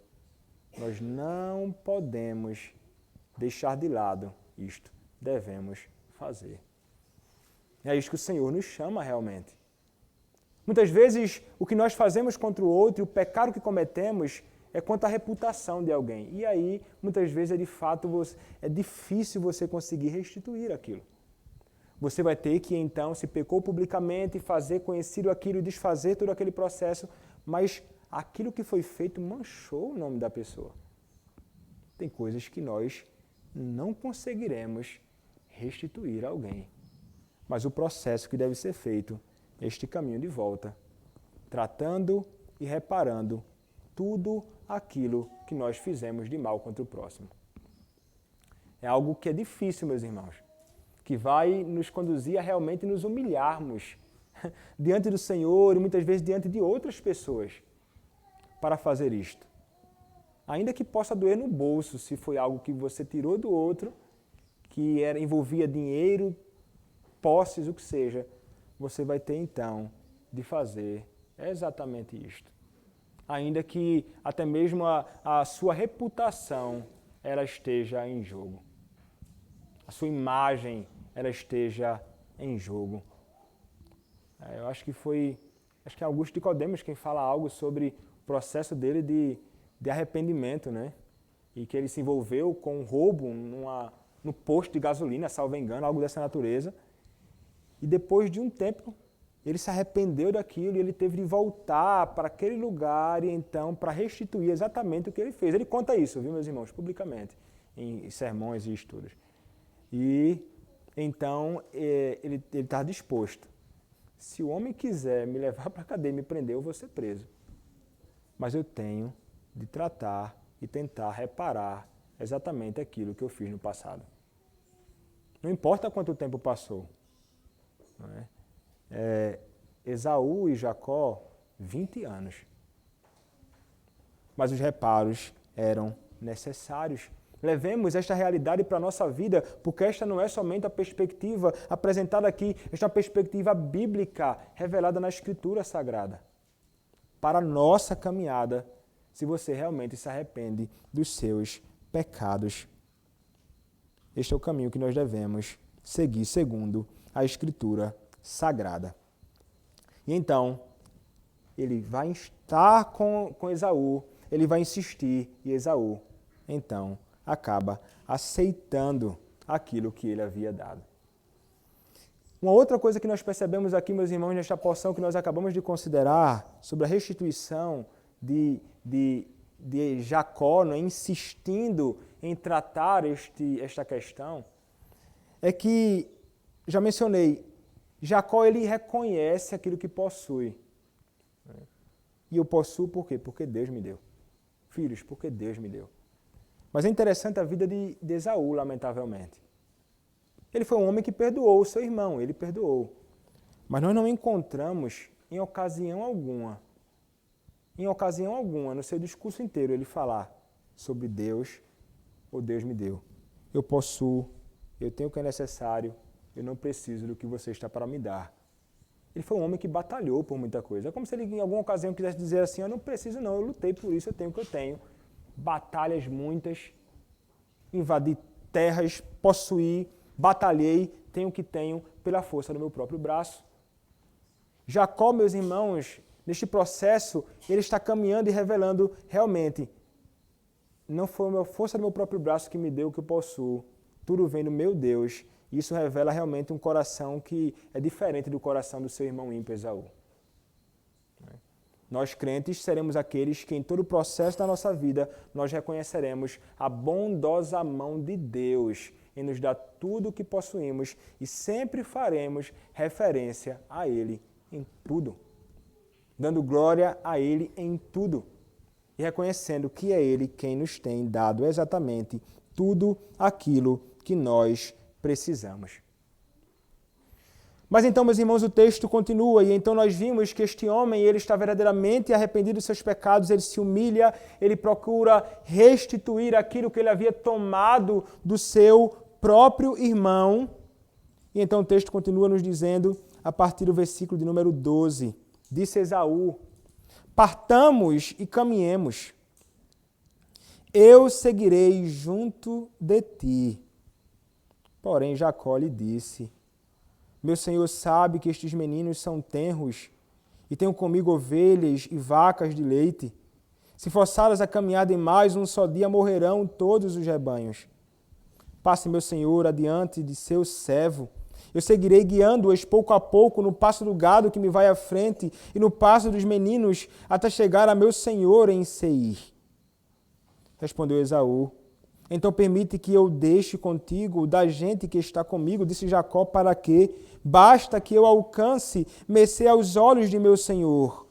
Speaker 1: nós não podemos deixar de lado isto. Devemos fazer. É isso que o Senhor nos chama realmente. Muitas vezes, o que nós fazemos contra o outro e o pecado que cometemos é contra a reputação de alguém. E aí, muitas vezes, de fato, é difícil você conseguir restituir aquilo. Você vai ter que, então, se pecou publicamente, fazer conhecido aquilo e desfazer todo aquele processo, mas aquilo que foi feito manchou o nome da pessoa. Tem coisas que nós não conseguiremos restituir a alguém. Mas o processo que deve ser feito é este caminho de volta, tratando e reparando tudo aquilo que nós fizemos de mal contra o próximo. É algo que é difícil, meus irmãos, que vai nos conduzir a realmente nos humilharmos diante do Senhor e muitas vezes diante de outras pessoas para fazer isto. Ainda que possa doer no bolso, se foi algo que você tirou do outro, que envolvia dinheiro, posses, o que seja, você vai ter então de fazer exatamente isto. Ainda que até mesmo a sua reputação ela esteja em jogo. A sua imagem ela esteja em jogo. Eu acho que é Augusto Nicodemos quem fala algo sobre o processo dele de arrependimento, né? E que ele se envolveu com um roubo no posto de gasolina, salvo engano, algo dessa natureza. E depois de um tempo, ele se arrependeu daquilo e ele teve de voltar para aquele lugar e então para restituir exatamente o que ele fez. Ele conta isso, viu, meus irmãos, publicamente, em sermões e estudos. E então ele está disposto. Se o homem quiser me levar para a cadeia e me prender, eu vou ser preso. Mas eu tenho de tratar e tentar reparar exatamente aquilo que eu fiz no passado. Não importa quanto tempo passou. Não é? Esaú e Jacó, 20 anos. Mas os reparos eram necessários. Levemos esta realidade para a nossa vida, porque esta não é somente a perspectiva apresentada aqui, esta é uma perspectiva bíblica revelada na Escritura Sagrada. Para a nossa caminhada, se você realmente se arrepende dos seus pecados. Este é o caminho que nós devemos seguir segundo a Escritura Sagrada. E então, ele vai estar com Esaú, ele vai insistir, e Esaú, então, acaba aceitando aquilo que ele havia dado. Uma outra coisa que nós percebemos aqui, meus irmãos, nesta porção que nós acabamos de considerar, sobre a restituição de Jacó, né, insistindo em tratar esta questão, é que, já mencionei, Jacó ele reconhece aquilo que possui. E eu possuo por quê? Porque Deus me deu. Filhos, porque Deus me deu. Mas é interessante a vida de Esaú, lamentavelmente. Ele foi um homem que perdoou o seu irmão, ele perdoou. Mas nós não encontramos em ocasião alguma, no seu discurso inteiro, ele falar sobre Deus ou Deus me deu. Eu possuo, eu tenho o que é necessário, eu não preciso do que você está para me dar. Ele foi um homem que batalhou por muita coisa. É como se ele em alguma ocasião quisesse dizer assim, eu não preciso não, eu lutei por isso, eu tenho o que eu tenho. Batalhas muitas, invadi terras, possuí, batalhei, tenho o que tenho pela força do meu próprio braço. Jacó, meus irmãos, neste processo, ele está caminhando e revelando realmente, não foi a força do meu próprio braço que me deu o que eu possuo, tudo vem do meu Deus Isso revela realmente um coração que é diferente do coração do seu irmão ímpio Esaú. Nós crentes seremos aqueles que em todo o processo da nossa vida nós reconheceremos a bondosa mão de Deus em nos dar tudo o que possuímos e sempre faremos referência a Ele em tudo, dando glória a Ele em tudo e reconhecendo que é Ele quem nos tem dado exatamente tudo aquilo que nós precisamos. Mas então, meus irmãos, o texto continua, e então nós vimos que este homem, ele está verdadeiramente arrependido dos seus pecados, ele se humilha, ele procura restituir aquilo que ele havia tomado do seu próprio irmão. E então o texto continua nos dizendo, a partir do versículo de número 12, disse Esaú: partamos e caminhemos, eu seguirei junto de ti. Porém Jacó lhe disse: meu senhor sabe que estes meninos são tenros e tenho comigo ovelhas e vacas de leite. Se forçá-las a caminhar demais, um só dia morrerão todos os rebanhos. Passe, meu senhor, adiante de seu servo. Eu seguirei guiando-os pouco a pouco no passo do gado que me vai à frente e no passo dos meninos até chegar a meu senhor em Seir. Respondeu Esaú: então permite que eu deixe contigo da gente que está comigo, disse Jacó, para que basta que eu alcance mercê aos olhos de meu senhor.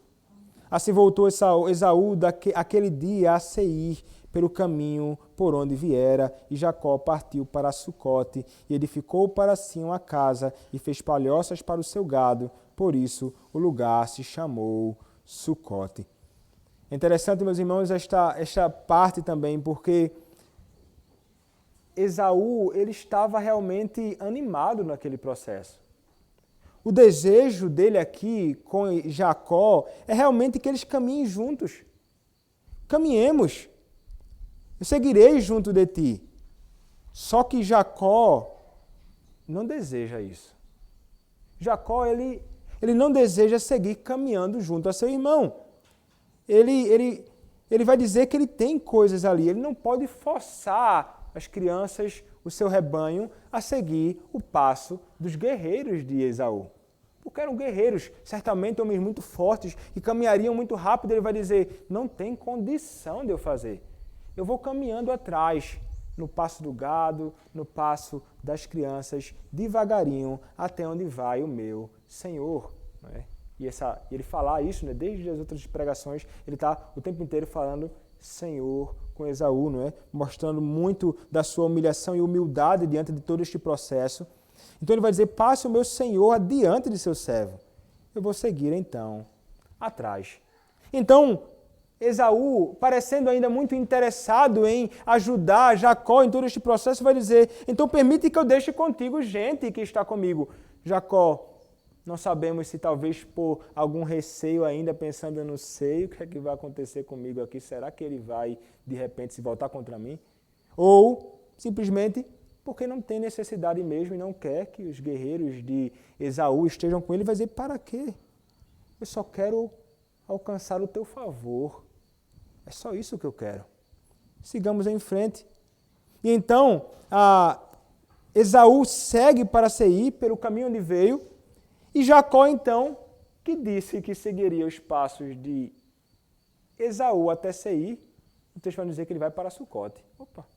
Speaker 1: Assim voltou Esaú aquele dia a Seir, pelo caminho por onde viera, e Jacó partiu para Sucote, e edificou para si uma casa, e fez palhoças para o seu gado, por isso o lugar se chamou Sucote. É interessante, meus irmãos, esta parte também, porque Esaú, ele estava realmente animado naquele processo. O desejo dele aqui com Jacó é realmente que eles caminhem juntos. Caminhemos. Eu seguirei junto de ti. Só que Jacó não deseja isso. Jacó, ele não deseja seguir caminhando junto a seu irmão. Ele vai dizer que ele tem coisas ali. Ele não pode forçar as crianças, o seu rebanho, a seguir o passo dos guerreiros de Esaú. Porque eram guerreiros, certamente homens muito fortes, e caminhariam muito rápido. Ele vai dizer: não tem condição de eu fazer. Eu vou caminhando atrás, no passo do gado, no passo das crianças, devagarinho, até onde vai o meu Senhor. Né? E ele falar isso, né, desde as outras pregações, ele está o tempo inteiro falando Senhor com Esaú, não é? Mostrando muito da sua humilhação e humildade diante de todo este processo. Então ele vai dizer: passe o meu senhor adiante de seu servo. Eu vou seguir então atrás. Então Esaú, parecendo ainda muito interessado em ajudar Jacó em todo este processo, vai dizer: então permite que eu deixe contigo gente que está comigo. Jacó, não sabemos se talvez por algum receio ainda, pensando, eu não sei o que é que vai acontecer comigo aqui, será que ele vai de repente se voltar contra mim? Ou simplesmente porque não tem necessidade mesmo e não quer que os guerreiros de Esaú estejam com ele, vai dizer: para quê? Eu só quero alcançar o teu favor. É só isso que eu quero. Sigamos em frente. E então, Esaú segue para Seir pelo caminho onde veio, e Jacó, então, que disse que seguiria os passos de Esaú até Seir, o texto vai dizer que ele vai para Sucote. Opa,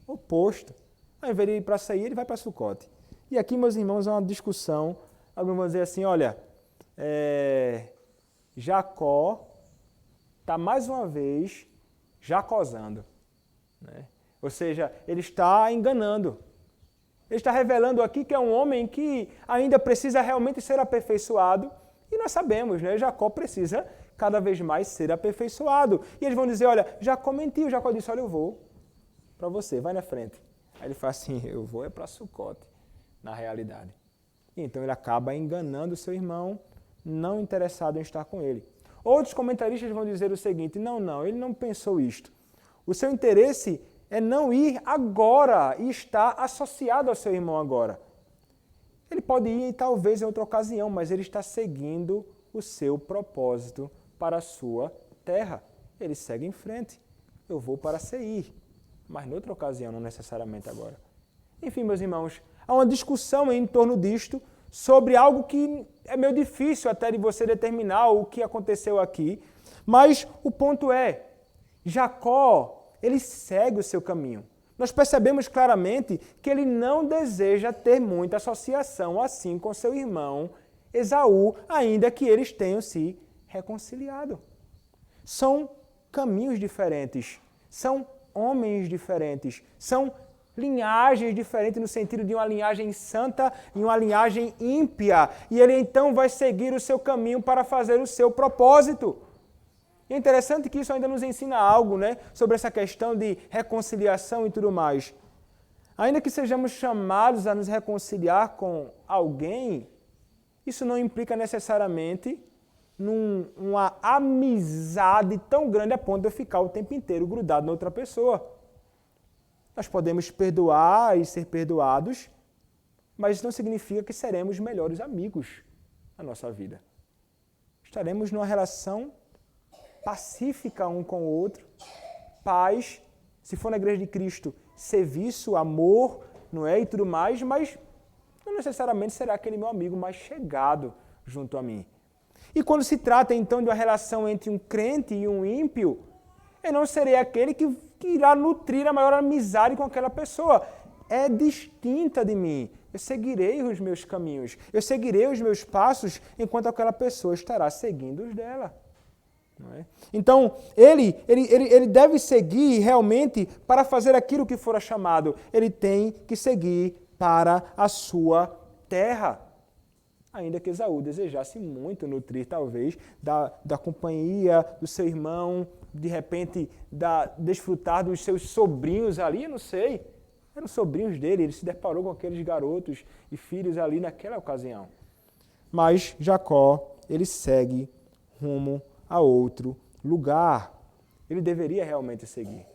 Speaker 1: oposto. Ao invés de ir para Seir, ele vai para Sucote. E aqui, meus irmãos, é uma discussão. Alguns vão dizer assim: olha, Jacó está mais uma vez jacosando. Né? Ou seja, ele está enganando. Ele está revelando aqui que é um homem que ainda precisa realmente ser aperfeiçoado. E nós sabemos, né? Jacó precisa cada vez mais ser aperfeiçoado. E eles vão dizer: olha, Jacó mentiu. Jacó disse: olha, eu vou para você, vai na frente. Aí ele fala assim: eu vou para Sucote, na realidade. E então ele acaba enganando seu irmão, não interessado em estar com ele. Outros comentaristas vão dizer o seguinte: não, ele não pensou isto. O seu interesse é não ir agora e estar associado ao seu irmão agora. Ele pode ir talvez em outra ocasião, mas ele está seguindo o seu propósito para a sua terra. Ele segue em frente. Eu vou para Seir, mas noutra ocasião, não necessariamente agora. Enfim, meus irmãos, há uma discussão em torno disto sobre algo que é meio difícil até de você determinar o que aconteceu aqui. Mas o ponto é, Jacó, ele segue o seu caminho. Nós percebemos claramente que ele não deseja ter muita associação assim com seu irmão Esaú, ainda que eles tenham se reconciliado. São caminhos diferentes, são homens diferentes, são linhagens diferentes no sentido de uma linhagem santa e uma linhagem ímpia. E ele então vai seguir o seu caminho para fazer o seu propósito. E é interessante que isso ainda nos ensina algo, né, sobre essa questão de reconciliação e tudo mais. Ainda que sejamos chamados a nos reconciliar com alguém, isso não implica necessariamente numa amizade tão grande a ponto de eu ficar o tempo inteiro grudado na outra pessoa. Nós podemos perdoar e ser perdoados, mas isso não significa que seremos melhores amigos na nossa vida. Estaremos numa relação pacífica um com o outro, paz, se for na igreja de Cristo, serviço, amor, não é? E tudo mais, mas não necessariamente será aquele meu amigo mais chegado junto a mim. E quando se trata então de uma relação entre um crente e um ímpio, eu não serei aquele que irá nutrir a maior amizade com aquela pessoa. É distinta de mim. Eu seguirei os meus caminhos, eu seguirei os meus passos, enquanto aquela pessoa estará seguindo os dela. Não é? Então, ele deve seguir realmente para fazer aquilo que fora chamado. Ele tem que seguir para a sua terra. Ainda que Esaú desejasse muito nutrir, talvez, da companhia do seu irmão, de repente, desfrutar dos seus sobrinhos ali, eu não sei. Eram sobrinhos dele, ele se deparou com aqueles garotos e filhos ali naquela ocasião. Mas Jacó, ele segue rumo a outro lugar. Ele deveria realmente seguir.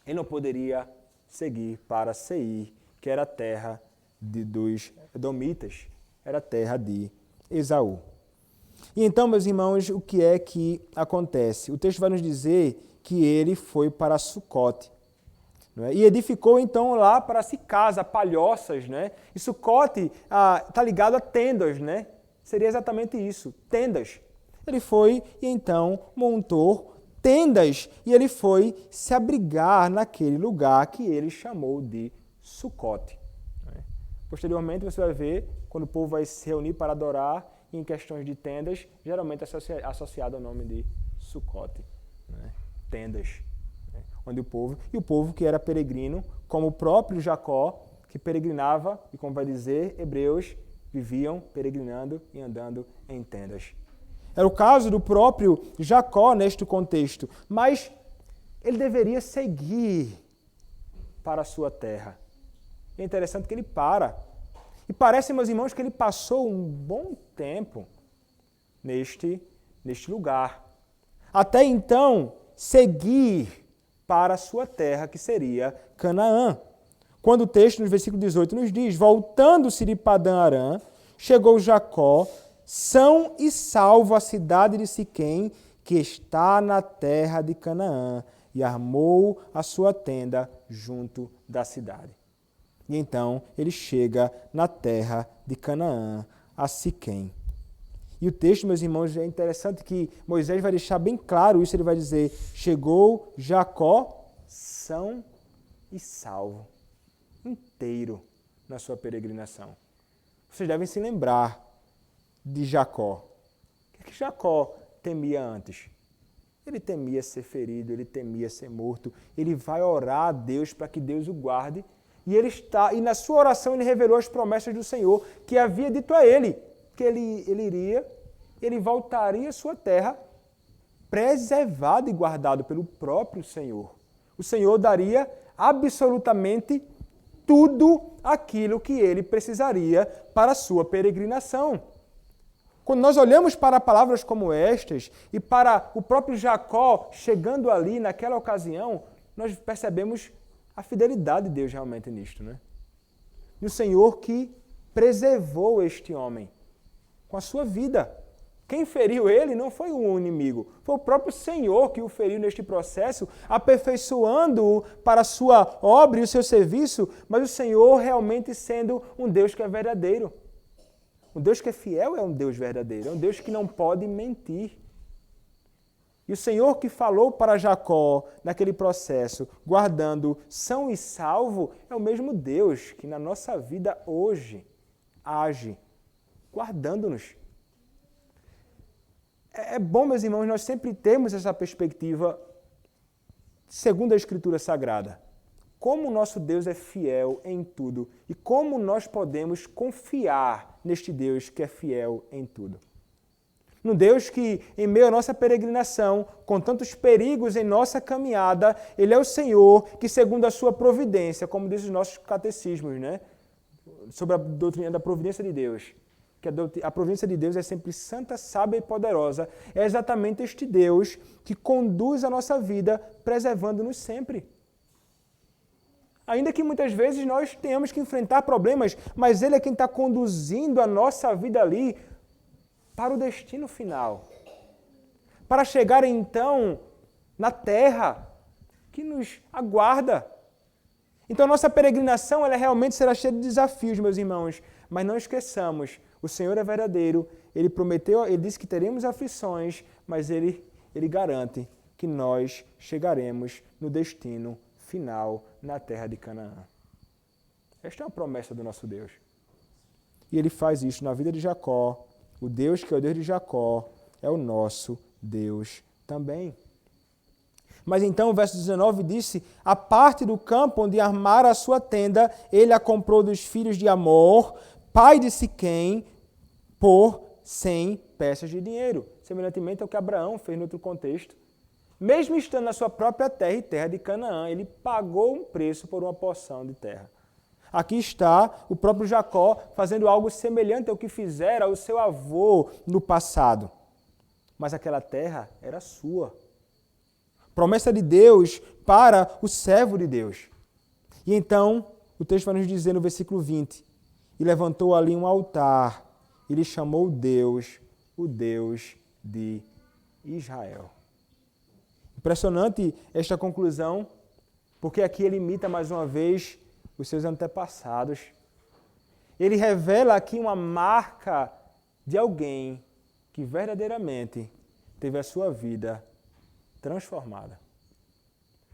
Speaker 1: Ele não poderia seguir para Seir, que era a terra dos Edomitas, era a terra de Esaú. E então, meus irmãos, o que é que acontece? O texto vai nos dizer que ele foi para Sucote, não é? E edificou então lá para si casa, palhoças, né? E Sucote está ligado a tendas, né? Seria exatamente isso, tendas. Ele foi e então montou tendas e ele foi se abrigar naquele lugar que ele chamou de Sucote. Posteriormente você vai ver, quando o povo vai se reunir para adorar em questões de tendas, geralmente associado ao nome de Sucote, né? Tendas, né? Onde o povo que era peregrino, como o próprio Jacó, que peregrinava, e como vai dizer Hebreus, viviam peregrinando e andando em tendas. Era o caso do próprio Jacó neste contexto, mas ele deveria seguir para a sua terra. É interessante que ele para. E parece, meus irmãos, que ele passou um bom tempo neste lugar. Até então, seguir para a sua terra, que seria Canaã. Quando o texto, no versículo 18, nos diz, voltando-se de Padã-Arã, chegou Jacó, são e salvo à cidade de Siquém, que está na terra de Canaã, e armou a sua tenda junto da cidade. E então ele chega na terra de Canaã, a Siquém. E o texto, meus irmãos, é interessante que Moisés vai deixar bem claro isso, ele vai dizer, chegou Jacó são e salvo, inteiro na sua peregrinação. Vocês devem se lembrar de Jacó. O que Jacó temia antes? Ele temia ser ferido, ele temia ser morto. Ele vai orar a Deus para que Deus o guarde. E na sua oração ele revelou as promessas do Senhor, que havia dito a ele, que ele voltaria à sua terra preservado e guardado pelo próprio Senhor. O Senhor daria absolutamente tudo aquilo que ele precisaria para a sua peregrinação. Quando nós olhamos para palavras como estas e para o próprio Jacó chegando ali naquela ocasião, nós percebemos a fidelidade de Deus realmente nisto, né? E o Senhor que preservou este homem com a sua vida. Quem feriu ele não foi um inimigo, foi o próprio Senhor que o feriu neste processo, aperfeiçoando-o para a sua obra e o seu serviço, mas o Senhor realmente sendo um Deus que é verdadeiro. Um Deus que é fiel é um Deus verdadeiro, é um Deus que não pode mentir. E o Senhor que falou para Jacó naquele processo, guardando são e salvo, é o mesmo Deus que na nossa vida hoje age, guardando-nos. É bom, meus irmãos, nós sempre temos essa perspectiva segundo a Escritura Sagrada. Como o nosso Deus é fiel em tudo e como nós podemos confiar neste Deus que é fiel em tudo. No Deus que, em meio à nossa peregrinação, com tantos perigos em nossa caminhada, Ele é o Senhor que, segundo a sua providência, como diz os nossos catecismos, né? Sobre a doutrina da providência de Deus, que a providência de Deus é sempre santa, sábia e poderosa, é exatamente este Deus que conduz a nossa vida, preservando-nos sempre. Ainda que muitas vezes nós tenhamos que enfrentar problemas, mas Ele é quem está conduzindo a nossa vida ali para o destino final. Para chegar então na terra que nos aguarda. Então a nossa peregrinação ela realmente será cheia de desafios, meus irmãos. Mas não esqueçamos, o Senhor é verdadeiro, Ele prometeu, Ele disse que teremos aflições, mas Ele garante que nós chegaremos no destino final na terra de Canaã. Esta é uma promessa do nosso Deus. E Ele faz isso na vida de Jacó. O Deus que é o Deus de Jacó é o nosso Deus também. Mas então o verso 19 disse, a parte do campo onde armara a sua tenda, ele a comprou dos filhos de Amor, pai de Siquém, por 100 peças de dinheiro. Semelhantemente ao que Abraão fez no outro contexto. Mesmo estando na sua própria terra e terra de Canaã, ele pagou um preço por uma porção de terra. Aqui está o próprio Jacó fazendo algo semelhante ao que fizera o seu avô no passado. Mas aquela terra era sua. Promessa de Deus para o servo de Deus. E então, o texto vai nos dizer no versículo 20, e levantou ali um altar, e lhe chamou Deus, o Deus de Israel. Impressionante esta conclusão, porque aqui ele imita mais uma vez os seus antepassados. Ele revela aqui uma marca de alguém que verdadeiramente teve a sua vida transformada.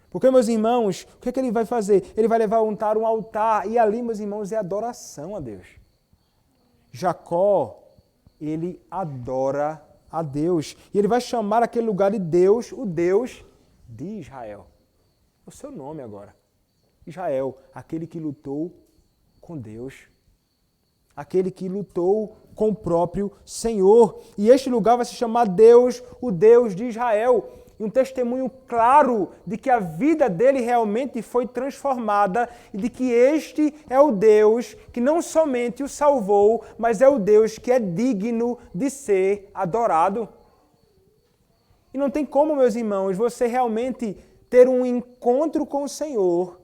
Speaker 1: Porque, meus irmãos, o que é que ele vai fazer? Ele vai levantar um altar, e ali, meus irmãos, é adoração a Deus. Jacó, ele adora a Deus. E ele vai chamar aquele lugar de Deus, o Deus de Israel. É o seu nome agora. Israel, aquele que lutou com Deus. Aquele que lutou com o próprio Senhor. E este lugar vai se chamar Deus, o Deus de Israel. E um testemunho claro de que a vida dele realmente foi transformada e de que este é o Deus que não somente o salvou, mas é o Deus que é digno de ser adorado. E não tem como, meus irmãos, você realmente ter um encontro com o Senhor,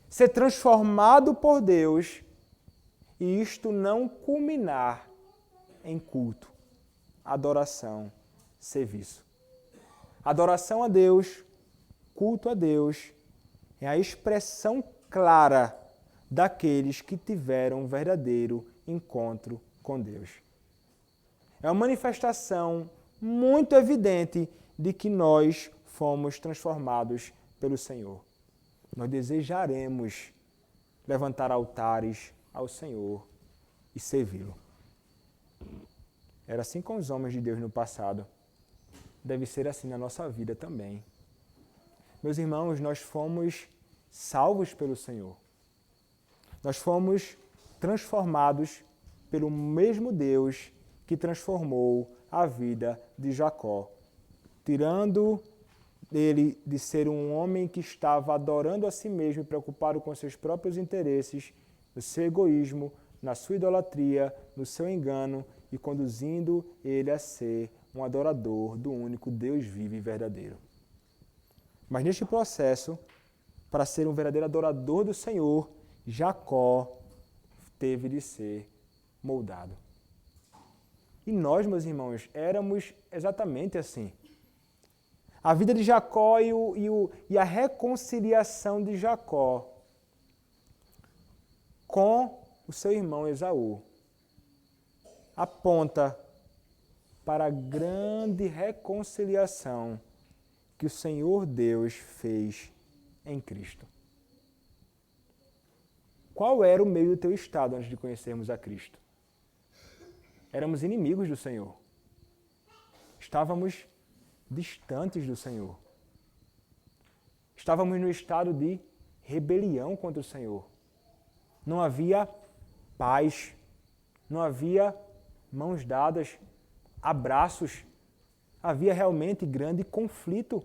Speaker 1: ser transformado por Deus e isto não culminar em culto, adoração, serviço. Adoração a Deus, culto a Deus, é a expressão clara daqueles que tiveram um verdadeiro encontro com Deus. É uma manifestação muito evidente de que nós fomos transformados pelo Senhor. Nós desejaremos levantar altares ao Senhor e servi-lo. Era assim com os homens de Deus no passado. Deve ser assim na nossa vida também. Meus irmãos, nós fomos salvos pelo Senhor. Nós fomos transformados pelo mesmo Deus que transformou a vida de Jacó, tirando ele de ser um homem que estava adorando a si mesmo e preocupado com seus próprios interesses, no seu egoísmo, na sua idolatria, no seu engano e conduzindo ele a ser um adorador do único Deus vivo e verdadeiro. Mas neste processo, para ser um verdadeiro adorador do Senhor, Jacó teve de ser moldado. E nós, meus irmãos, éramos exatamente assim. A vida de Jacó e a reconciliação de Jacó com o seu irmão Esaú aponta para a grande reconciliação que o Senhor Deus fez em Cristo. Qual era o meio do teu estado antes de conhecermos a Cristo? Éramos inimigos do Senhor. Estávamos distantes do Senhor. Estávamos no estado de rebelião contra o Senhor. Não havia paz, não havia mãos dadas, abraços. Havia realmente grande conflito.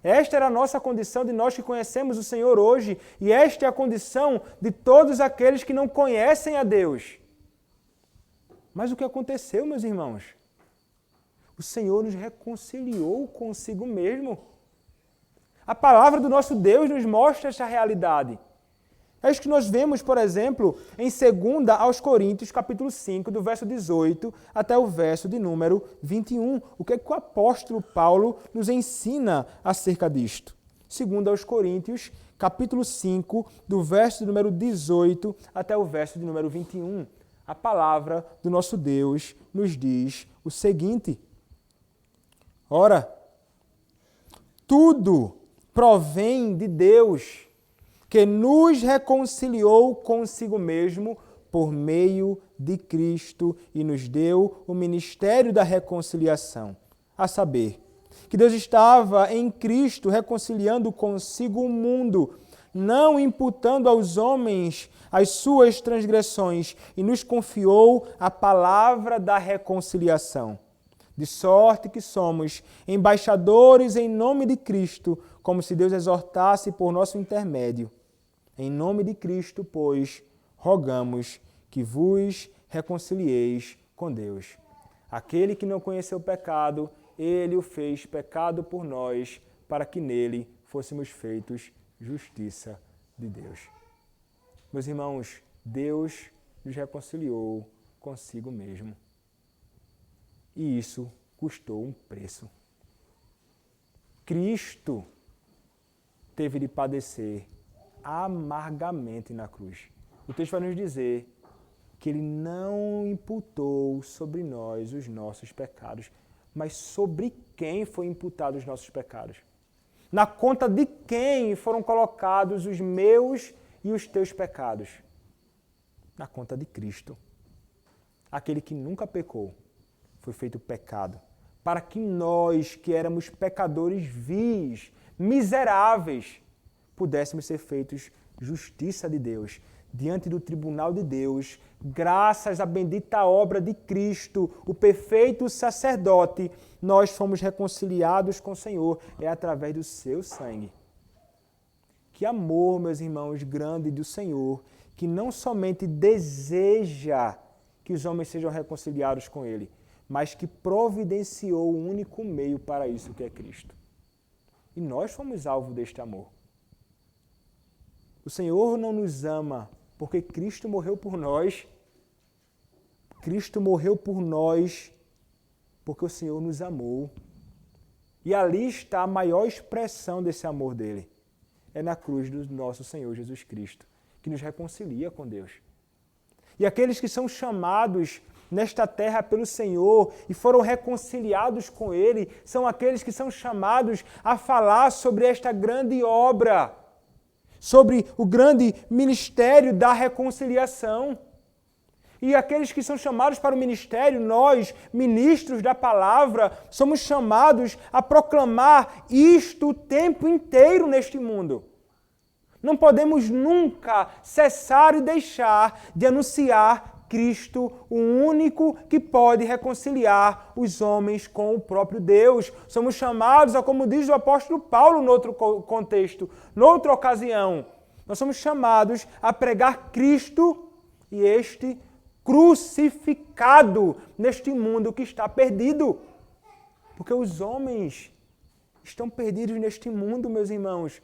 Speaker 1: Esta era a nossa condição de nós que conhecemos o Senhor hoje, e esta é a condição de todos aqueles que não conhecem a Deus. Mas o que aconteceu, meus irmãos? O Senhor nos reconciliou consigo mesmo. A palavra do nosso Deus nos mostra essa realidade. É isso que nós vemos, por exemplo, em 2 aos Coríntios, capítulo 5, do verso 18 até o verso de número 21. O que é que o apóstolo Paulo nos ensina acerca disto? 2 aos Coríntios, capítulo 5, do verso de número 18 até o verso de número 21. A palavra do nosso Deus nos diz o seguinte: ora, tudo provém de Deus, que nos reconciliou consigo mesmo por meio de Cristo e nos deu o ministério da reconciliação. A saber, que Deus estava em Cristo reconciliando consigo o mundo, não imputando aos homens as suas transgressões, e nos confiou a palavra da reconciliação. De sorte que somos embaixadores em nome de Cristo, como se Deus exortasse por nosso intermédio. Em nome de Cristo, pois, rogamos que vos reconcilieis com Deus. Aquele que não conheceu o pecado, ele o fez pecado por nós, para que nele fôssemos feitos justiça de Deus. Meus irmãos, Deus nos reconciliou consigo mesmo. E isso custou um preço. Cristo teve de padecer amargamente na cruz. O texto vai nos dizer que ele não imputou sobre nós os nossos pecados, mas sobre quem foi imputado os nossos pecados? Na conta de quem foram colocados os meus e os teus pecados? Na conta de Cristo. Aquele que nunca pecou foi feito pecado, para que nós, que éramos pecadores vis, miseráveis, pudéssemos ser feitos justiça de Deus, diante do tribunal de Deus, graças à bendita obra de Cristo, o perfeito sacerdote, nós fomos reconciliados com o Senhor, é através do seu sangue. Que amor, meus irmãos, grande do Senhor, que não somente deseja que os homens sejam reconciliados com Ele, mas que providenciou o único meio para isso, que é Cristo. E nós fomos alvo deste amor. O Senhor não nos ama porque Cristo morreu por nós. Cristo morreu por nós porque o Senhor nos amou. E ali está a maior expressão desse amor dele. É na cruz do nosso Senhor Jesus Cristo, que nos reconcilia com Deus. E aqueles que são chamados nesta terra pelo Senhor e foram reconciliados com Ele, são aqueles que são chamados a falar sobre esta grande obra, sobre o grande ministério da reconciliação. E aqueles que são chamados para o ministério, nós, ministros da palavra, somos chamados a proclamar isto o tempo inteiro neste mundo. Não podemos nunca cessar e deixar de anunciar Cristo, o único que pode reconciliar os homens com o próprio Deus. Somos chamados, como diz o apóstolo Paulo no outro contexto, noutra ocasião, nós somos chamados a pregar Cristo e este crucificado neste mundo que está perdido. Porque os homens estão perdidos neste mundo, meus irmãos.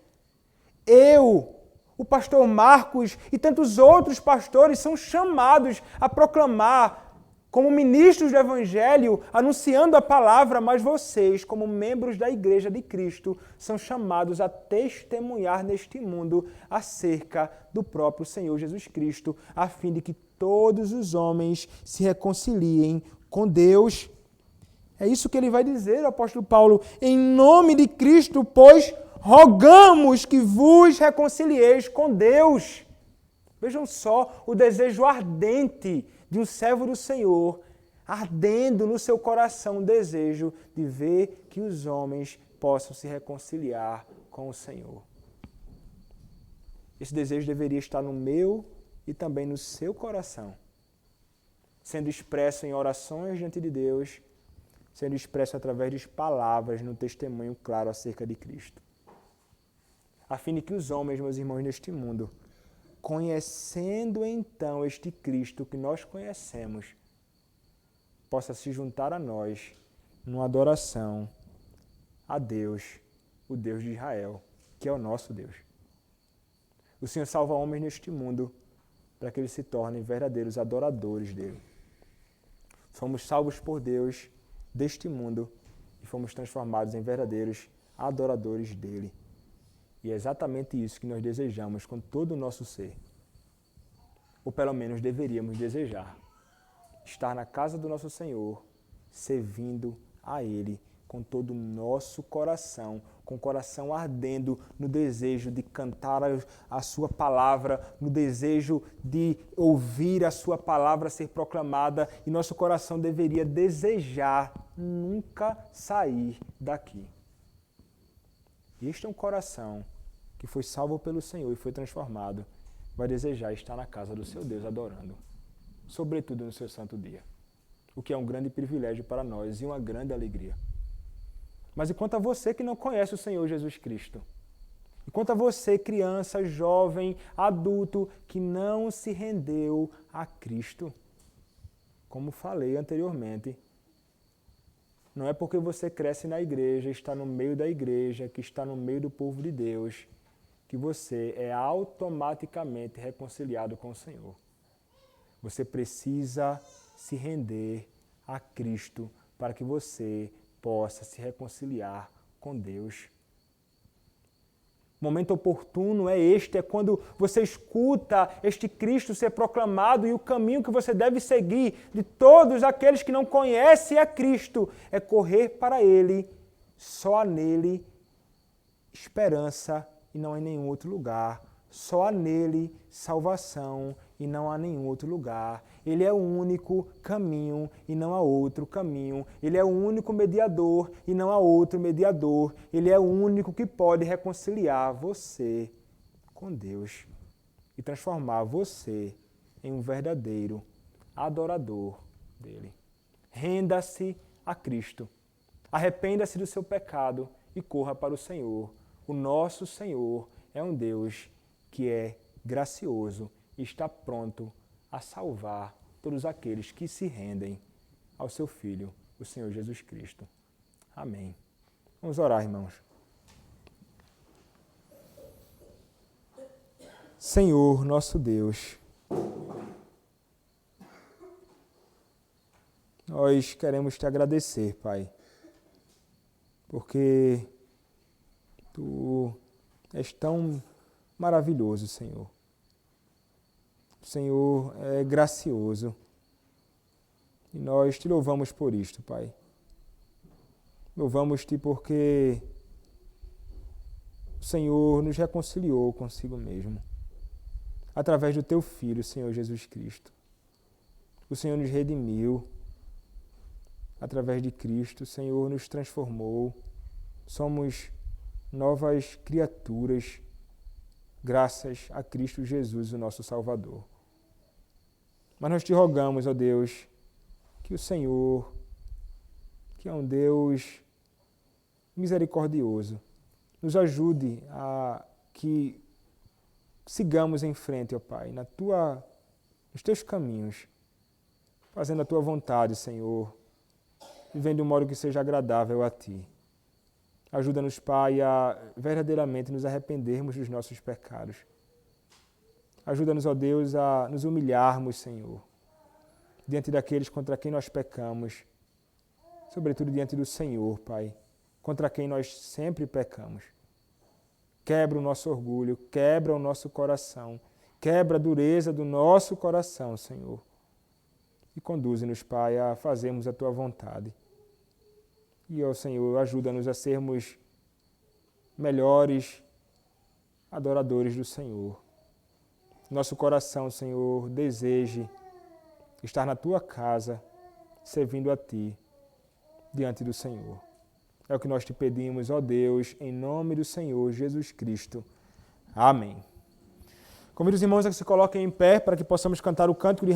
Speaker 1: Eu, o pastor Marcos e tantos outros pastores são chamados a proclamar como ministros do Evangelho, anunciando a palavra, mas vocês, como membros da Igreja de Cristo, são chamados a testemunhar neste mundo acerca do próprio Senhor Jesus Cristo, a fim de que todos os homens se reconciliem com Deus. É isso que ele vai dizer, o apóstolo Paulo. Em nome de Cristo, pois, rogamos que vos reconcilieis com Deus. Vejam só o desejo ardente de um servo do Senhor, ardendo no seu coração o desejo de ver que os homens possam se reconciliar com o Senhor. Esse desejo deveria estar no meu e também no seu coração, sendo expresso em orações diante de Deus, sendo expresso através de palavras no testemunho claro acerca de Cristo. A fim de que os homens, meus irmãos, neste mundo, conhecendo então este Cristo que nós conhecemos, possa se juntar a nós numa adoração a Deus, o Deus de Israel, que é o nosso Deus. O Senhor salva homens neste mundo para que eles se tornem verdadeiros adoradores dele. Fomos salvos por Deus deste mundo e fomos transformados em verdadeiros adoradores dele. E é exatamente isso que nós desejamos com todo o nosso ser. Ou pelo menos deveríamos desejar. Estar na casa do nosso Senhor, servindo a Ele com todo o nosso coração, com o coração ardendo no desejo de cantar a sua palavra, no desejo de ouvir a sua palavra ser proclamada, e nosso coração deveria desejar nunca sair daqui. Este é um coração que foi salvo pelo Senhor e foi transformado, vai desejar estar na casa do seu Deus adorando, sobretudo no seu santo dia, o que é um grande privilégio para nós e uma grande alegria. Mas enquanto a você que não conhece o Senhor Jesus Cristo, enquanto a você, criança, jovem, adulto, que não se rendeu a Cristo, como falei anteriormente, não é porque você cresce na igreja, está no meio da igreja, que está no meio do povo de Deus, que você é automaticamente reconciliado com o Senhor. Você precisa se render a Cristo para que você possa se reconciliar com Deus. O momento oportuno é este, é quando você escuta este Cristo ser proclamado, e o caminho que você deve seguir de todos aqueles que não conhecem a Cristo é correr para Ele, só há nele esperança e não há em nenhum outro lugar, só há nele salvação e não há nenhum outro lugar. Ele é o único caminho e não há outro caminho. Ele é o único mediador e não há outro mediador. Ele é o único que pode reconciliar você com Deus e transformar você em um verdadeiro adorador dele. Renda-se a Cristo. Arrependa-se do seu pecado e corra para o Senhor. O nosso Senhor é um Deus que é gracioso e está pronto a salvar todos aqueles que se rendem ao seu Filho, o Senhor Jesus Cristo. Amém. Vamos orar, irmãos. Senhor, nosso Deus, nós queremos te agradecer, Pai, porque Tu és tão maravilhoso, Senhor. O Senhor é gracioso. E nós te louvamos por isto, Pai. Louvamos-te porque o Senhor nos reconciliou consigo mesmo, através do Teu Filho, Senhor Jesus Cristo. O Senhor nos redimiu. Através de Cristo, o Senhor nos transformou. Somos novas criaturas, graças a Cristo Jesus, o nosso Salvador. Mas nós te rogamos, ó Deus, que o Senhor, que é um Deus misericordioso, nos ajude a que sigamos em frente, ó Pai, nos teus caminhos, fazendo a tua vontade, Senhor, vivendo de um modo que seja agradável a Ti. Ajuda-nos, Pai, a verdadeiramente nos arrependermos dos nossos pecados. Ajuda-nos, ó Deus, a nos humilharmos, Senhor, diante daqueles contra quem nós pecamos, sobretudo diante do Senhor, Pai, contra quem nós sempre pecamos. Quebra o nosso orgulho, quebra o nosso coração, quebra a dureza do nosso coração, Senhor. E conduze-nos, Pai, a fazermos a Tua vontade. E, ó Senhor, ajuda-nos a sermos melhores adoradores do Senhor. Nosso coração, Senhor, deseje estar na Tua casa, servindo a Ti, diante do Senhor. É o que nós te pedimos, ó Deus, em nome do Senhor Jesus Cristo. Amém. Convido os irmãos a que se coloquem em pé para que possamos cantar o cântico de